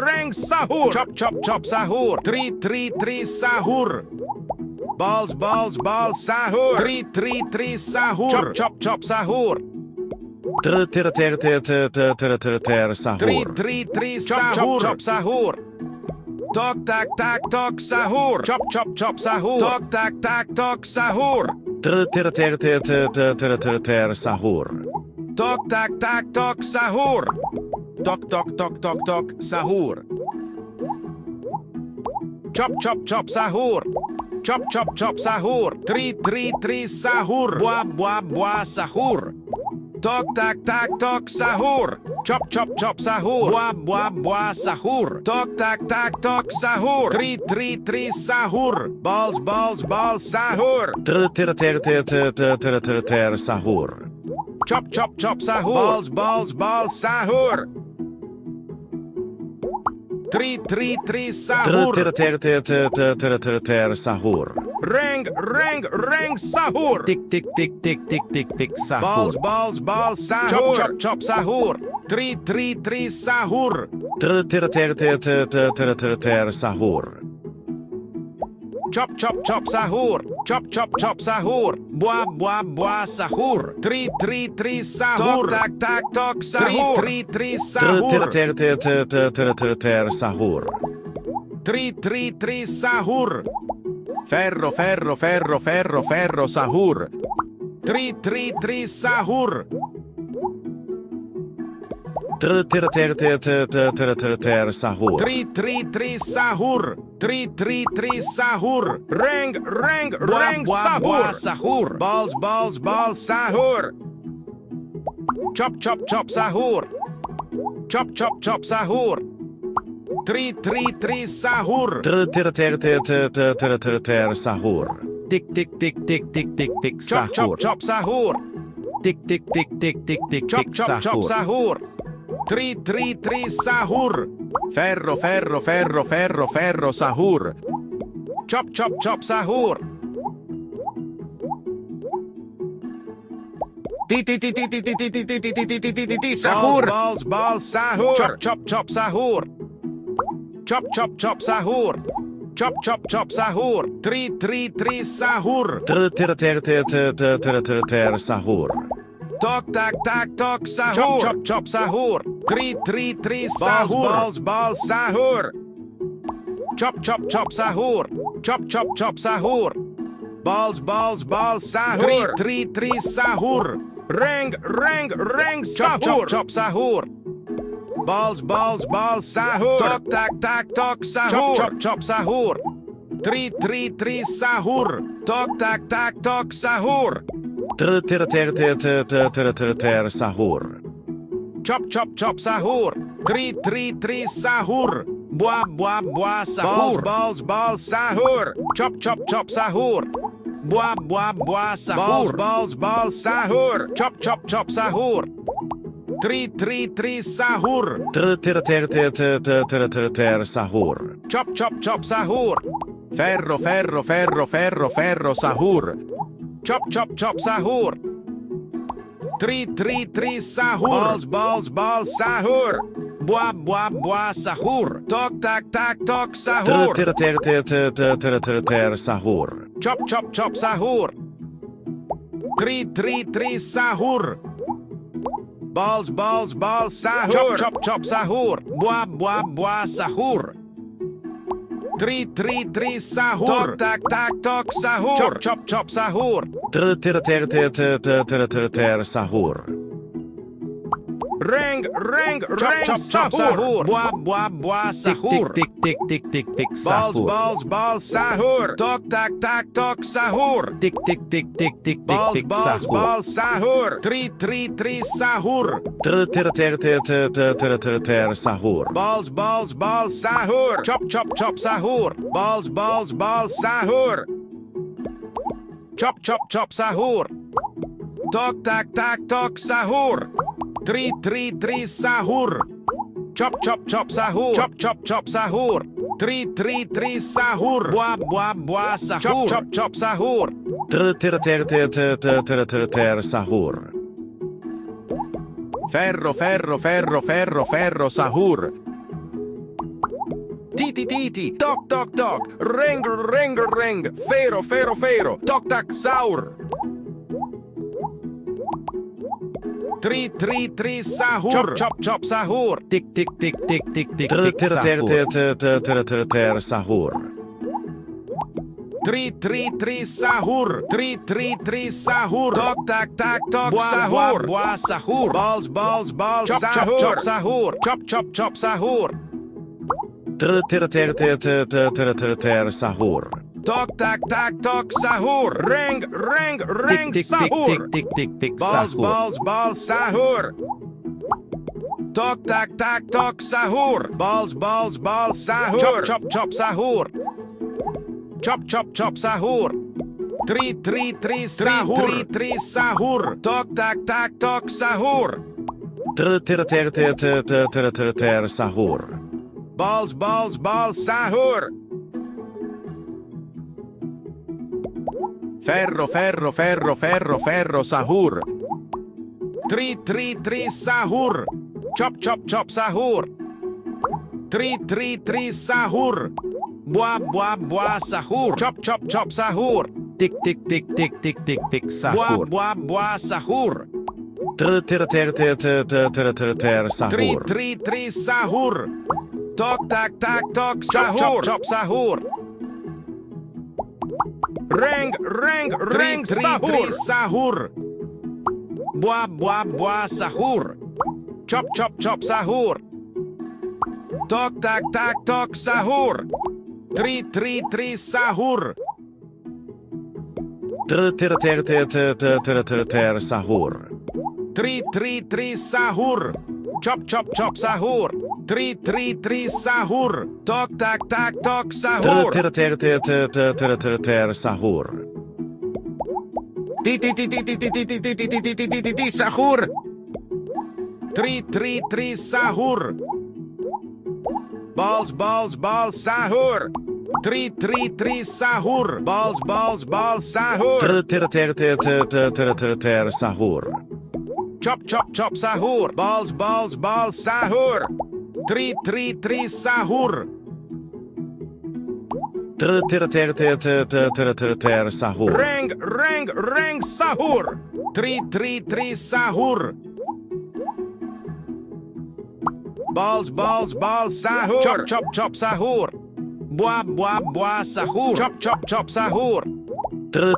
Reng sahur. Chop chop chop sahur. Tri sahur. Balls sahur. Tri sahur. Chop chop chop sahur. Ter sahur. Tri sahur. Chop sahur. Tok tak tak tok sahur. Chop chop chop sahur. Tok tak tak tok sahur. Ter sahur. Tok tak tak tok sahur. Tok sahur. Chop chop chop sahur. Chop chop chop sahur. Tri sahur. Buah sahur. Tok tak tak tok sahur. Chop chop chop sahur. Buah sahur. Tok tak tak tok sahur. Tri sahur. Balls sahur. Ter sahur. Chop chop chop sahur. Balls sahur. Tri sahur. Ter sahur. Reng sahur. Tik sahur. Balls sahur. Chop chop sahur. Tri sahur. Ter sahur. Chop chop chop sahur. Chop chop chop sahur. Buah, buah, buah, sahur. 3 sahur. Tok, tak, tok, sahur. 3 sahur. Sahur. 3 sahur. Ferro, ferro, ferro, ferro, ferro, sahur. 3 sahur. Sahur. 3 sahur. 3 sahur. Reng, sahur. Sahur. Balls, sahur. Chop, sahur. Chop, sahur. 3 sahur. Sahur. Tik, sahur. Chop, sahur. Tik, Chop, sahur. 3 sahur. Ferro, ferro, ferro, ferro, ferro, sahur. Chop, sahur. Sahur. Balls, sahur. Chop, sahur. Chop, sahur. Chop, sahur. 3 sahur. Sahur. Tok, tok, sahur. Chop, sahur. 3 sahur. Balls, sahur. Chop, sahur. Chop, sahur. Balls, sahur. 3 sahur. Reng, sahur. Chop, sahur. Balls, sahur. Tok, sahur. Chop, sahur. 3 sahur. Tok, tok, sahur. Sahur. Chop, sahur. 3 sahur. Buah, sahur. Balls, sahur. Chop, sahur. Buah, sahur. Balls, sahur. Chop, sahur. 3 sahur. Sahur. Chop, sahur. Ferro, ferro, ferro, ferro, ferro, sahur. Chop, sahur. 3 sahur. Balls, sahur. Buah, sahur. Tok, tok, sahur. Sahur. Chop, sahur. 3 sahur. Balls, sahur. Chop, sahur. Buah, sahur. 3 sahur. Tok, sahur. Chop, sahur. Sahur. Reng, sahur. Buah, sahur. Tik, Balls, sahur. Tok, tok, sahur. Tik, Balls, sahur. 3 sahur. Sahur. Balls, sahur. Chop, sahur. Balls, sahur. Chop, sahur. Tok, tok, sahur. 3 sahur. Chop, sahur. Chop, sahur. 3 sahur. Buah, sahur. Chop, sahur. Sahur. Ferro, ferro, ferro, ferro, ferro, sahur. Titi. Tok. Reng. Fero. Tok, sahur. 3 sahur. Chop, sahur. Tik, sahur. 3 sahur. 3 sahur. Tok, sahur. Buah, sahur. Balls, sahur. Chop, sahur. Chop, sahur. Sahur. Tok, sahur. Reng, sahur. Balls, sahur. Tok, sahur. Balls, sahur. Chop, sahur. Chop, sahur. 3 sahur. 3 sahur. Tok, sahur. Sahur. Balls, sahur. Ferro, ferro, ferro, ferro, ferro, sahur. 3 sahur. Chop, sahur. 3 sahur. Buah, sahur. Chop, sahur. Tik tik tik tik tik tik tik Buah sahur. buah buah sahur. Ter Tri sahur. tri tri sahur. Tok tak tak tok sahur. Chop sahur. Reng reng reng sahur. Sahur. Buah buah buah sahur. Chop sahur. Tok tak tak tok sahur. Tri tri tri sahur. Ter sahur. Tri tri tri sahur. Chop sahur. Tri tri tri sahur. Tok tak tak tok sahur. Ter sahur. Ti sahur. Tri tri tri sahur. Balls balls balls sahur. Tri tri tri sahur. Balls balls balls sahur. Ter sahur. Chop sahur. Balls balls balls sahur. Tri tri tri sahur. Ter sahur. Reng reng reng sahur. Tri tri tri sahur. Balls balls balls sahur. Chop sahur. Buah buah buah sahur. Chop sahur. Ter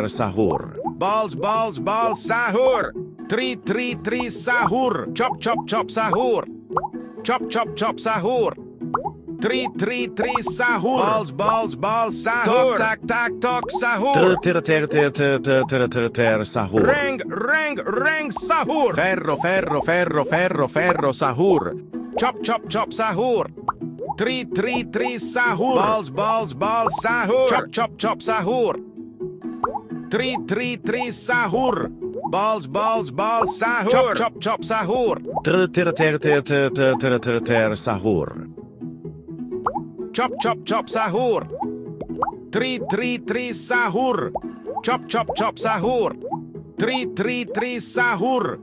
sahur. Balls balls balls sahur. Tri tri tri sahur. Chop sahur. Chop sahur. Tri tri tri sahur. Balls balls balls sahur. Tok tak tak tok sahur. Ter sahur. Reng reng reng sahur. Ferro sahur. Chop sahur. Tri tri tri sahur. Balls balls balls sahur. Chop sahur. Tri tri tri sahur. Balls balls balls sahur. Chop sahur. Ter sahur. Chop sahur. Tri tri tri sahur. Chop sahur. Tri tri tri sahur.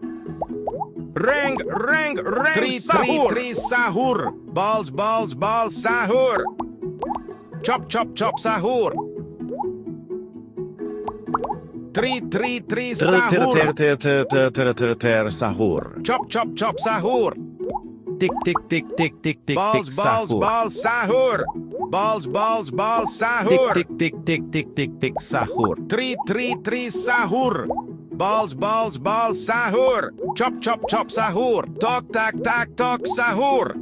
Reng reng reng Tri sahur. Tri sahur. Balls balls balls sahur. Chop sahur. Tri tri tri sahur. Ter sahur. Chop sahur. Tik tik tik tik tik tik Balls tik balls sahur. balls sahur. Balls balls balls Tik sahur. tik tik tik tik tik tik sahur. Tri tri tri sahur. Balls balls balls sahur. Chop sahur. Tok tak tak tok sahur.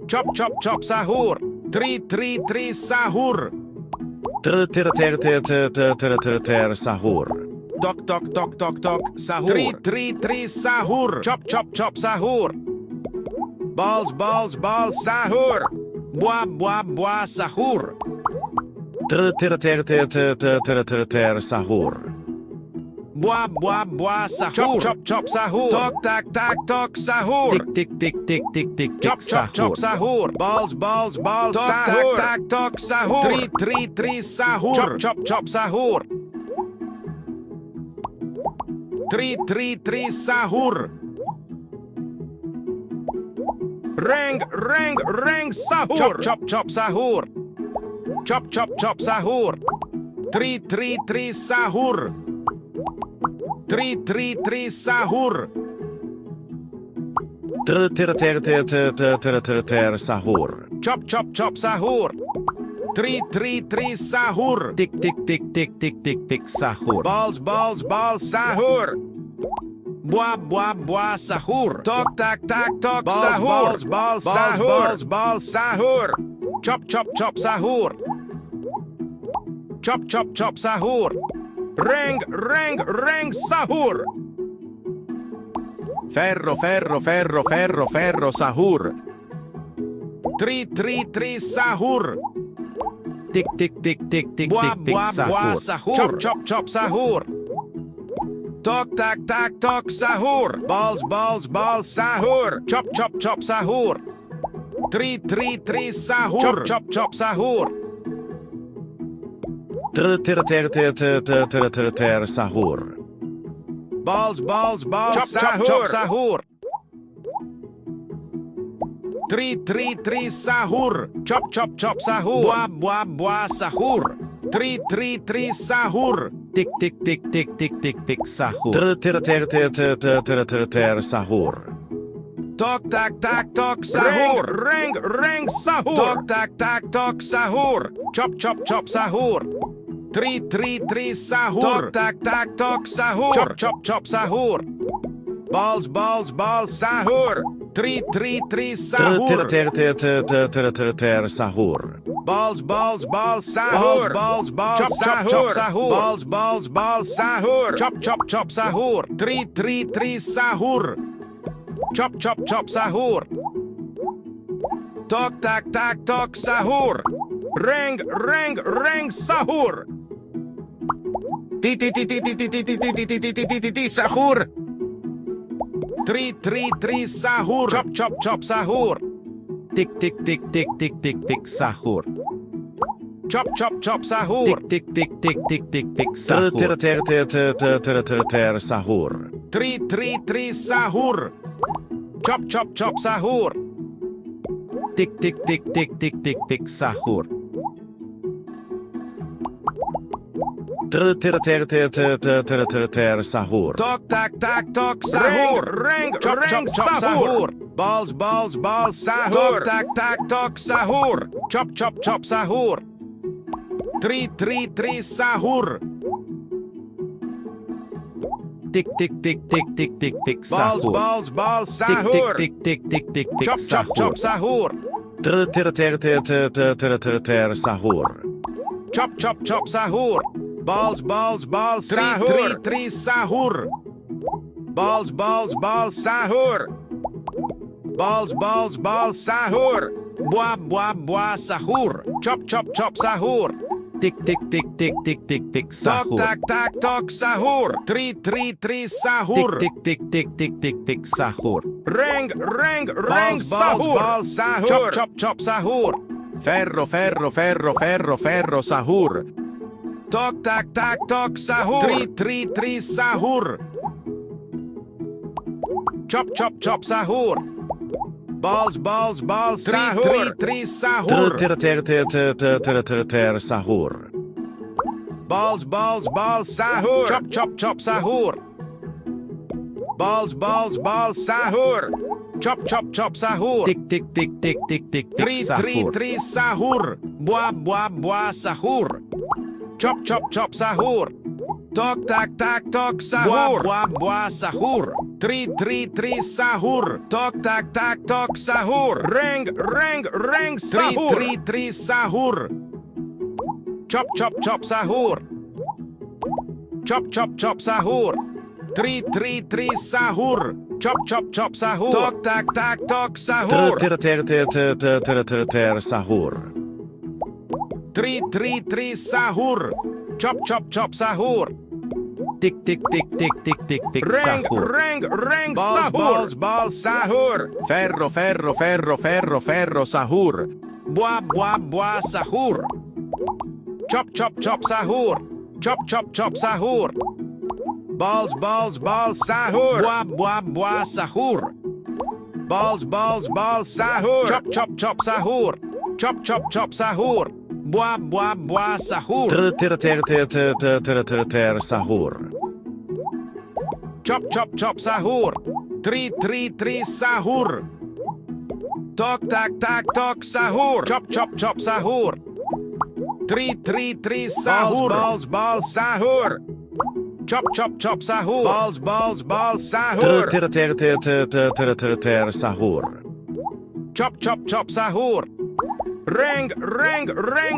Chop sahur. Tri tri tri sahur. Ter sahur. Tok tok tok tok tok sahur. Tri tri tri sahur. Chop sahur. Balls balls balls sahur. Buah buah buah sahur. Ter sahur. Buah buah buah sahur. Chop sahur. Tok tak tak tok sahur. Tik tik tik tik tik tik tik Chop sahur. sahur. Balls balls balls Tok, sahur. tak, tak, tok sahur. Tri tri tri sahur. Chop sahur. Tri tri tri sahur. Reng reng reng sahur. Chop sahur. Chop sahur. Tri tri tri sahur. Tri tri tri sahur. Ter sahur. Chop sahur. Tri tri tri sahur. Tik tik tik tik tik tik tik sahur. Balls balls balls sahur. Buah buah buah sahur. Tok tak tak tok sahur. Balls balls sahur. Balls balls sahur. Chop sahur. Chop sahur. Reng reng reng sahur. Ferro sahur. Tri tri tri sahur. Tik tik tik tik tik Buah tik tik buah buah sahur. sahur. Chop sahur. Tok tak tak tok sahur. Balls balls balls sahur. Chop sahur. Tri tri tri sahur. Chop sahur. Ter sahur. Balls balls balls Chop sahur. sahur. 3 sahur. Chop chop chop sahur. Buah sahur. 3 sahur. Tik tik tik tik tik tik tik sahur. Sahur. Tok tak sahur. Reng sahur. Tok tak sahur. Chop chop chop sahur. 3 sahur. Tok tak sahur. Chop chop chop sahur. Balls sahur. 3 sahur. Sahur. Balls sahur. Chop chop chop sahur. Balls sahur. Chop chop chop sahur. 3 sahur. Chop chop chop sahur. Tok tak sahur. Reng sahur. Ti sahur. 3 sahur. Chop chop chop sahur. Tik tik tik tik tik tik tik sahur. Chop chop chop sahur. Tik tik tik tik tik tik tik sahur. Sahur. 3 sahur. Chop chop chop sahur. Tik tik tik tik tik tik tik sahur. Sahur. Tok tak sahur. Reng chop chop chop sahur. Balls sahur. Tok tak sahur. Chop chop chop sahur. 3 sahur. Tik tik tik tik tik tik tik sahur. Balls sahur. Tik tik tik tik tik tik Chop chop chop sahur. Sahur. Chop chop chop sahur. Balls sahur. 3 sahur. Balls sahur. Balls sahur. Buah sahur. Chop chop chop sahur. Tik tik tik tik tik tik tik sahur. Tok sahur. 3 sahur. Tik tik tik tik tik tik sahur. Reng sahur. Balls sahur. Chop chop chop sahur. Ferro sahur. Tok tak sahur. 3 sahur. Chop chop chop sahur. Balls sahur. 3 sahur. Sahur. Balls sahur. Chop chop chop sahur. Balls sahur. Chop chop chop sahur. Tik tik tik tik tik tik tik sahur. 3 sahur. Buah sahur. Chop chop chop sahur. Tok tak sahur. Buah sahur. 3 sahur. Tok tak sahur. Reng sahur. 3 sahur. Chop chop chop sahur. Chop chop chop sahur. 3 sahur. Chop chop chop sahur. Tok tak sahur. Sahur. 3 sahur. Chop chop chop sahur. Tik tik tik tik tik tik tik sahur. Reng sahur. Balls sahur. Ferro sahur. Buah sahur. Chop chop chop sahur. Chop chop chop sahur. Balls sahur. Buah sahur. Balls sahur. Chop chop chop sahur. Chop chop chop sahur. Buah sahur. Sahur. Chop chop chop sahur. 3 sahur. Tok tak sahur. Chop chop chop sahur. 3 sahur. Balls sahur. Chop chop chop sahur. Balls sahur. Sahur. Chop chop chop sahur. Reng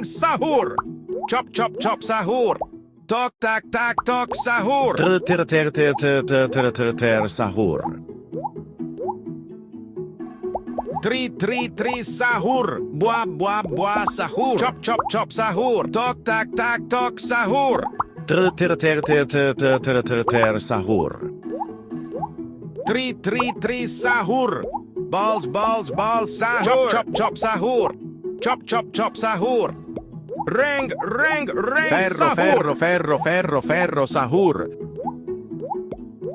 sahur. Chop chop chop sahur. Tok tak sahur. Sahur. 3 sahur. Buah sahur. Chop chop chop sahur. Tok tak sahur. Sahur. 3 sahur. Balls sahur. Chop chop chop sahur. Chop chop chop sahur. Reng sahur. Ferro sahur.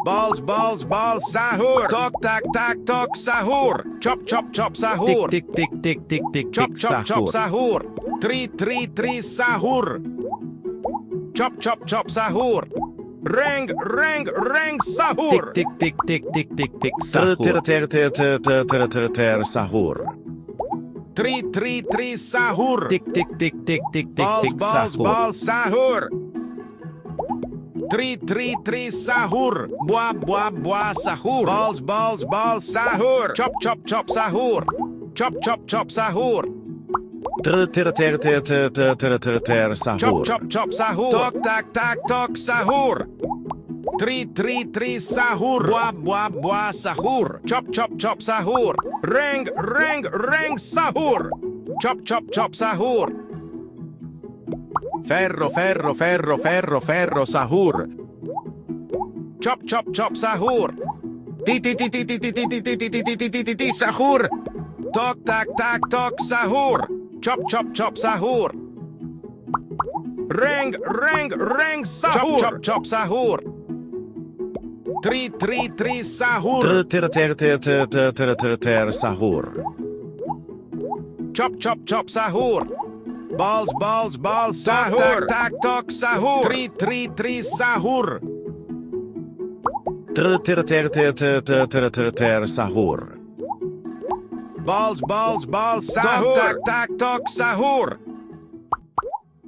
Balls, balls, balls, sahur. Tok, tak, tak, tok, sahur. Chop, chop, chop, sahur. Tik tik tik tik tik tik Chop, tik chop, chop, sahur. sahur. Tri, tri, tri, sahur. Chop, chop, chop, sahur. Reng, reng, reng, sahur. Tik tik tik tik tik tik tik Ter, sahur. ter, ter, ter, ter, ter, ter, ter, sahur. Tri, tri, tri, sahur. Tik tik tik tik tik tik Balls, tik balls, sahur. balls, sahur. Tri, tri, tri, sahur. Bua, bua, bua, sahur. Balls, balls, balls, sahur. Chop, chop, chop, sahur. Chop, chop, chop, sahur. Ter ter ter ter ter ter ter ter ter Chop, sahur. chop, chop, sahur. Tok, tak, tak, tok, sahur. Tri, tri, tri, sahur. Bua, bua, bua, sahur. Chop, chop, chop, sahur. Reng, reng, reng, sahur. Chop, chop, chop, sahur. Ferro ferro ferro ferro ferro sahur. Chop, chop, chop, sahur. Ti ti ti ti ti ti ti ti ti ti ti ti ti ti ti sahur. Tok, tak, tak, tok, sahur. Chop, chop, chop, sahur. Reng, reng, reng, Chop, sahur. chop, chop, sahur. Tri, tri, tri, sahur. Ter ter ter ter ter ter ter ter sahur. Chop, chop, chop, sahur. Balls, balls, balls, sahur. Tak, tak, tok, sahur. Tri, tri, tri, sahur. Ter ter ter ter ter ter ter ter ter sahur. Balls, balls, balls, sahur. Tak, tak, tok, sahur.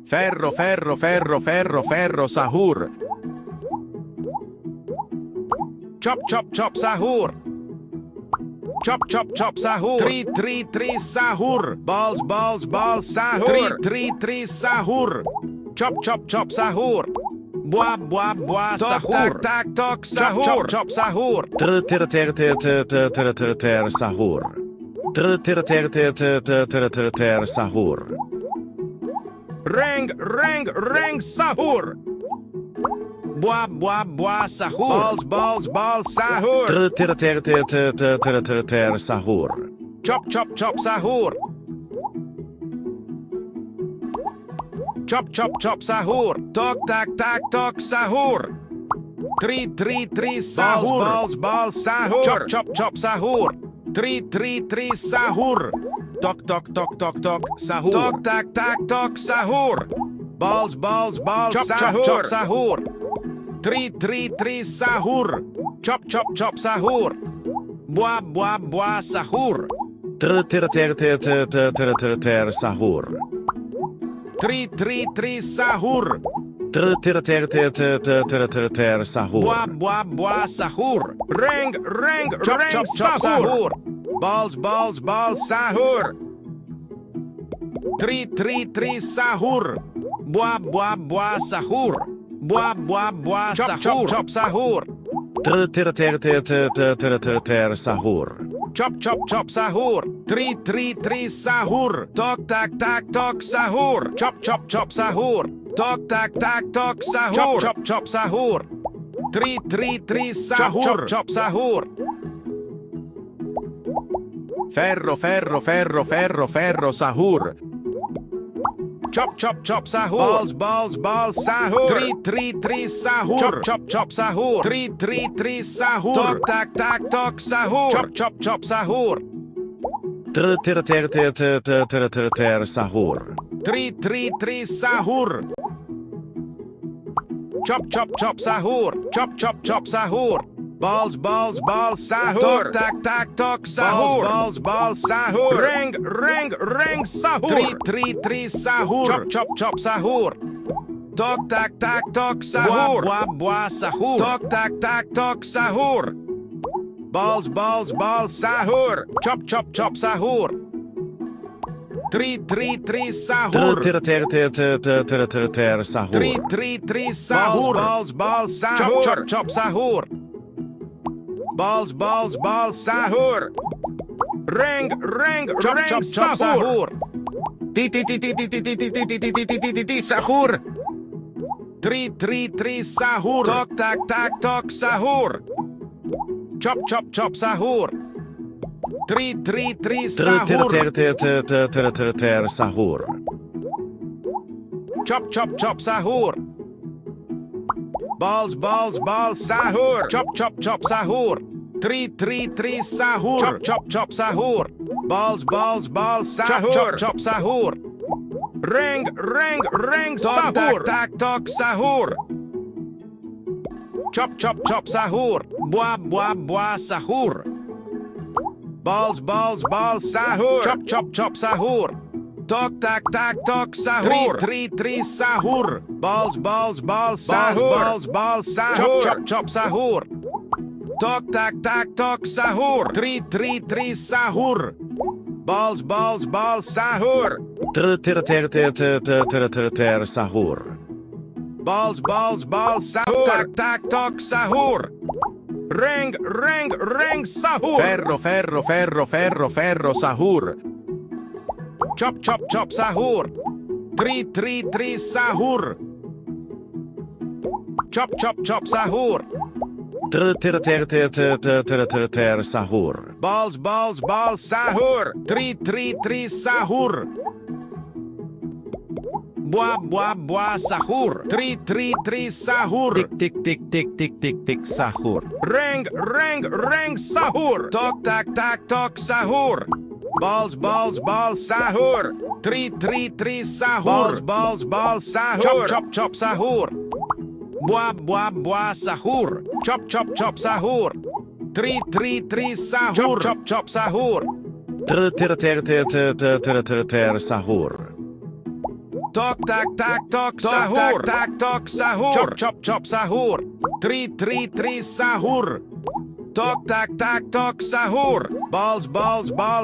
Ferro ferro ferro ferro ferro sahur. Chop, chop, chop, sahur. Chop, chop, chop, sahur. Tri, tri, tri, sahur. Balls, balls, balls, sahur. Tri, tri, tri, sahur. Chop, chop, chop, sahur. Bua, bua, bua, Tok, sahur. Tak, tak, tok, Chop, chop, sahur. chop, sahur. Ter ter ter ter ter ter ter ter ter sahur. Ter ter ter ter ter ter ter ter ter sahur. Reng, reng, reng, sahur. Bua, bua, bua, sahur. Balls, balls, balls, sahur. Ter ter ter ter ter ter ter ter sahur. Chop, chop, chop, sahur. Chop, chop, chop, sahur. Tok, tak, tak, tok, sahur. Tri, tri, tri, sahur. Balls, balls, sahur. Chop, chop, chop, sahur. Tri, tri, tri, sahur. Tok, tok, tok, tok, tok, sahur. Tok, tak, tak, tok, sahur. Balls, balls, balls, Chop, chop, sahur. chop, sahur. Tri, tri, tri, sahur. Chop, chop, chop, sahur. Bua, bua, bua, sahur. Ter ter ter ter ter ter ter ter ter sahur. Tri, tri, tri, sahur. Ter ter ter ter ter ter ter ter ter sahur. Bua, bua, bua, sahur. Reng, reng, Chop, reng, chop, chop, sahur. sahur. Balls, balls, balls, sahur. Tri, tri, tri, sahur. Bua, bua, bua, sahur. Bua, bua, bua, Chop, chop, sahur. chop, sahur. Ter ter ter ter ter ter ter ter ter sahur. Chop, chop, chop, sahur. Tri, tri, tri, sahur. Tok, tak, tak, tok, sahur. Chop, chop, chop, sahur. Tok, tak, tak, tok, Chop, sahur. chop, chop, sahur. Tri, tri, tri, Chop, sahur. chop, chop, sahur. Ferro ferro ferro ferro ferro sahur. Chop, chop, chop, sahur. Balls, balls, balls, sahur. Tri, tri, tri, sahur. Chop, chop, chop, sahur. Tri, tri, tri, sahur. Tok, tak, tak, tok, sahur. Chop, chop, chop, sahur. Ter ter ter ter ter ter ter ter ter sahur. Tri, tri, tri, sahur. Chop, chop, chop, sahur. Chop, chop, chop, sahur. Balls, balls, balls, sahur. Tok, tak, tak, tok, sahur. Balls, balls, sahur. Reng, reng, reng, sahur. Tri, tri, tri, sahur. Chop, chop, chop, sahur. Tok, tak, tak, tok, sahur. Bua, bua, sahur. Tok, tak, tak, tok, sahur. Balls, balls, balls, sahur. Chop, chop, chop, sahur. Tri, tri, tri, sahur. Ter ter ter ter ter ter ter ter sahur. Tri, tri, tri, sahur. Balls, balls, sahur. Chop, chop, chop, sahur. Balls, balls, balls, sahur. Reng, reng, Chop, reng, chop, chop, sahur. sahur. Ti ti ti ti ti ti ti ti ti ti ti ti ti ti sahur. Tri, tri, tri, sahur. Tok, tak, tak, tok, sahur. Chop, chop, chop, sahur. Tri, tri, tri, Ter ter sahur. ter ter ter ter ter ter ter sahur. Chop, chop, chop, sahur. Balls, balls, balls, sahur. Chop, chop, chop, sahur. Three, sahur. Chop, chop, chop, sahur. Balls, balls, balls, Chop, sahur. chop, chop, sahur. Ring, Talk, sahur. tak, Tak, sahur. Chop, chop, chop, sahur. Buah, sahur. Balls, balls, balls, sahur. Chop, chop, chop, sahur. Tok, tak, sahur. Three, sahur. Balls, balls, sahur. Balls, Chop, sahur. chop, chop, sahur. Tok, tak, sahur. Three, sahur. Balls, sahur. Sahur. Balls, sahur. Tak, sahur. Ring, sahur. Ferro, sahur. Chop, chop, chop, sahur. Three, sahur. Chop, chop, chop, sahur. Sahur. Balls, sahur. Three, sahur. Buah, sahur. Three, sahur. Tik, sahur. Ring, sahur. Tok, tak, sahur. Balls, sahur. Three, sahur. Balls, Chop, sahur. chop, chop, sahur. Buah, sahur. Chop, chop, chop, sahur. Three, Chop, sahur. chop, chop, sahur. Sahur. Tok, tak, sahur. Tak, sahur. Chop, chop, chop, sahur. Three, sahur. Tok, tak, sahur. Balls,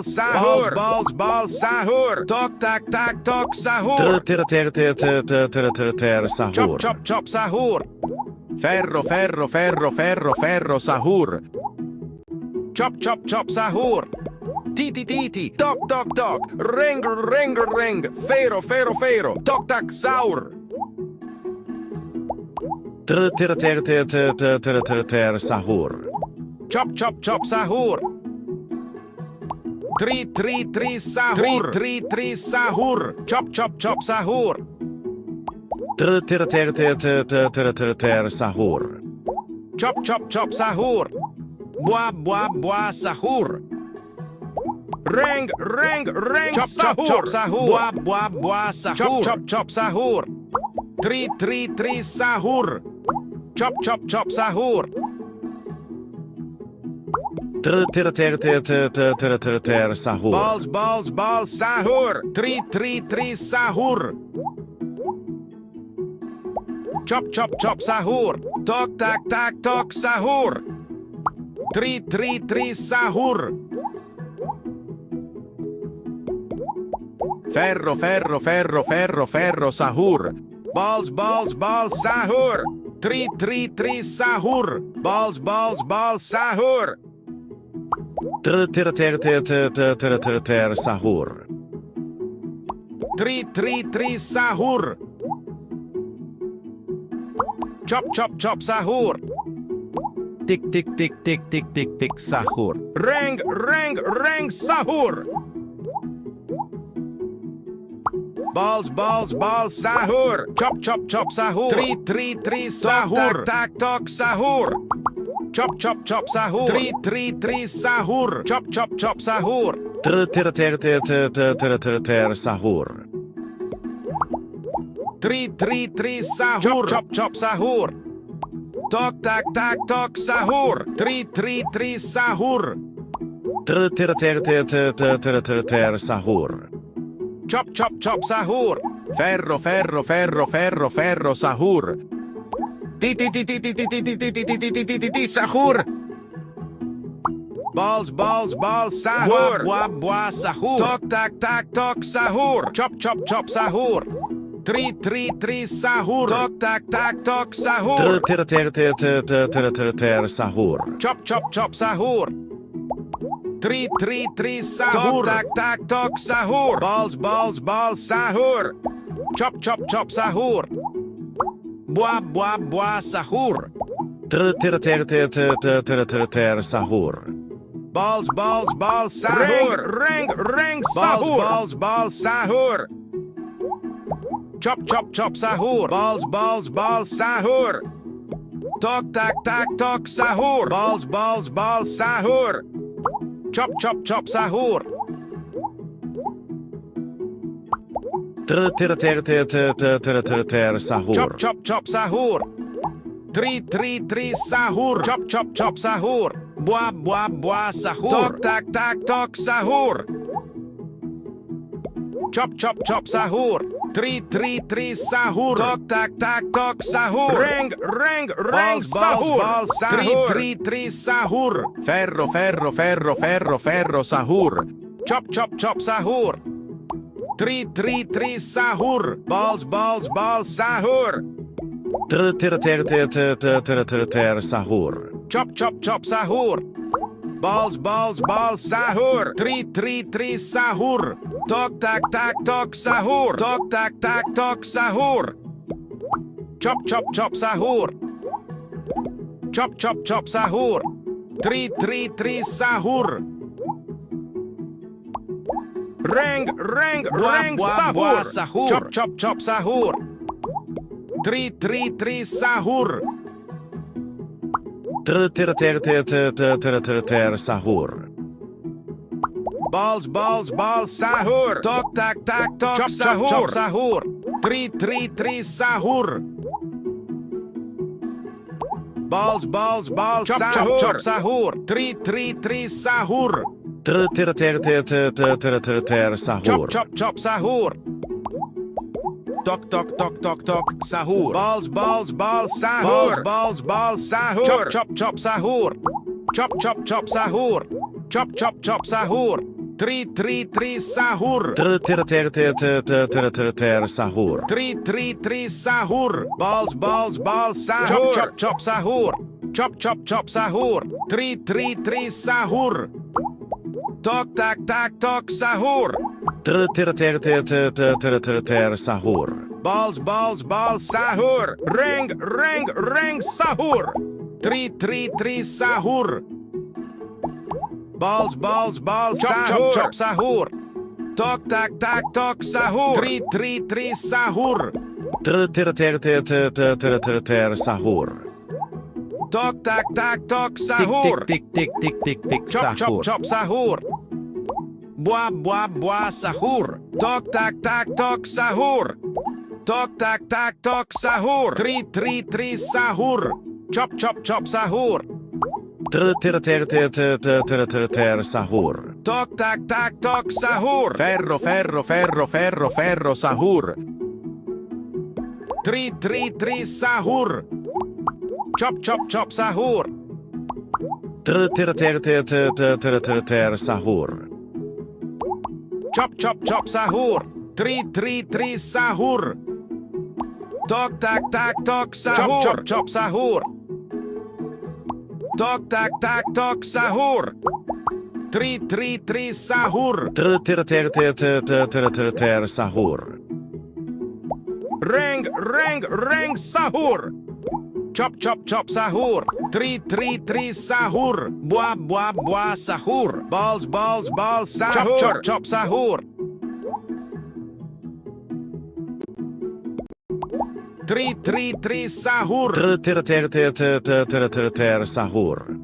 sahur. Balls, sahur. Tok, tak, sahur. Chop, Sahur. chop, chop, sahur. Ferro, sahur. Chop, chop, chop, sahur. Titi. Tok. Ring. Fero. Tok, tak, sahur. Sahur. Chop, chop, chop, sahur. Three, sahur. Three, sahur. Chop, chop, chop, sahur. Sahur. Chop, chop, chop, sahur. Buah, sahur. Ring, Chop, chop, sahur. chop, sahur. Buah, Chop, sahur. chop, chop, sahur. Three, sahur. Chop, chop, chop, sahur. Sahur. Balls, sahur. Three, sahur. Chop, chop, chop, sahur. Tok, tak, sahur. Three, sahur. Ferro, sahur. Balls, sahur. Three, sahur. Balls, sahur. Sahur. Three, sahur. Chop, chop, chop, sahur. Tik, sahur. Ring, sahur. Balls, sahur. Chop, chop, chop, sahur. Three, sahur. Tak, sahur. Chop, chop, chop, sahur. Three, sahur. Chop, chop, chop, sahur. Sahur. Three, Chop, sahur. chop, chop, sahur. Tok, tak, sahur. Three, sahur. Sahur. Chop, chop, chop, sahur. Ferro, sahur. Sahur. Balls, sahur. Buah, sahur. Tok, tak, sahur. Chop, chop, chop, sahur. Three, sahur. Tok, tak, sahur. Sahur. Chop, chop, chop, sahur. Three, sahur. Tok, tak, sahur. Balls, sahur. Chop, chop, chop, sahur. Buah, sahur. Sahur. Balls, sahur. Ring, Balls, sahur. sahur. Chop, chop, chop, sahur. Balls, sahur. Tok tak tak tok sahur. Balls balls balls sahur. Chop chop chop sahur. Sahur. Chop chop chop sahur. Tri tri tri sahur. Chop chop chop sahur. Bua bua bua sahur. Tok tak tak tok sahur. Chop chop chop sahur. Tri tri tri sahur. Tok tak tak tok sahur. Reng reng reng Balls balls sahur. balls Tri sahur. tri tri sahur. Ferro ferro ferro ferro ferro sahur. Chop chop chop sahur. Tri tri tri sahur. Balls balls balls sahur. Sahur. Chop chop chop sahur. Balls balls balls sahur. Tri tri tri sahur. Tok tak tak tok sahur. Tok tak tak tok sahur. Chop chop chop sahur. Chop chop chop sahur. Tri tri tri sahur. Reng reng Bua reng bua sahur. bua sahur. Chop chop chop sahur. Tri tri tri sahur. Sahur. Balls balls balls sahur. Tok tak tak tok Chop chop sahur. chop sahur. Tri tri tri sahur. Balls balls balls Chop chop sahur. chop sahur. Tri tri tri sahur. Chop Sahur. chop chop sahur. Tok tok tok tok tok sahur. Balls balls balls sahur. Balls, Balls balls sahur. Chop chop chop sahur. Chop chop chop sahur. Chop chop chop sahur. Tri tri tri sahur. Sahur. Tri tri tri sahur. Balls balls balls sahur. Chop chop chop sahur. Chop chop chop sahur. Tri tri tri sahur. Tok tak tak tok sahur. Sahur. Balls balls balls sahur. Reng reng reng sahur. Tri tri tri sahur. Balls balls balls Chop chop sahur. chop sahur. Tok tak tak tok sahur. Tri tri tri sahur. Sahur. Tok tak tak tok sahur. Tik tik tik tik tik tik Chop chop sahur. chop sahur. Bua bua bua sahur. Tok tak tak tok sahur. Tok tak tak tok sahur. Tri tri tri sahur. Chop chop chop sahur. Sahur. Tok tak tak tok sahur. Ferro ferro ferro ferro ferro sahur. Tri tri tri sahur. Chop chop chop sahur. Sahur. Chop chop chop sahur. Tri tri tri sahur. Tok tak tak tok Chop sahur. chop chop sahur. Tok tak tak tok sahur. Tri tri tri sahur. Sahur. Reng reng reng sahur. Chop chop chop sahur. Tri tri tri sahur. Bua bua bua sahur. Balls balls balls Chop sahur. chop chop sahur. Tri tri tri sahur. Sahur.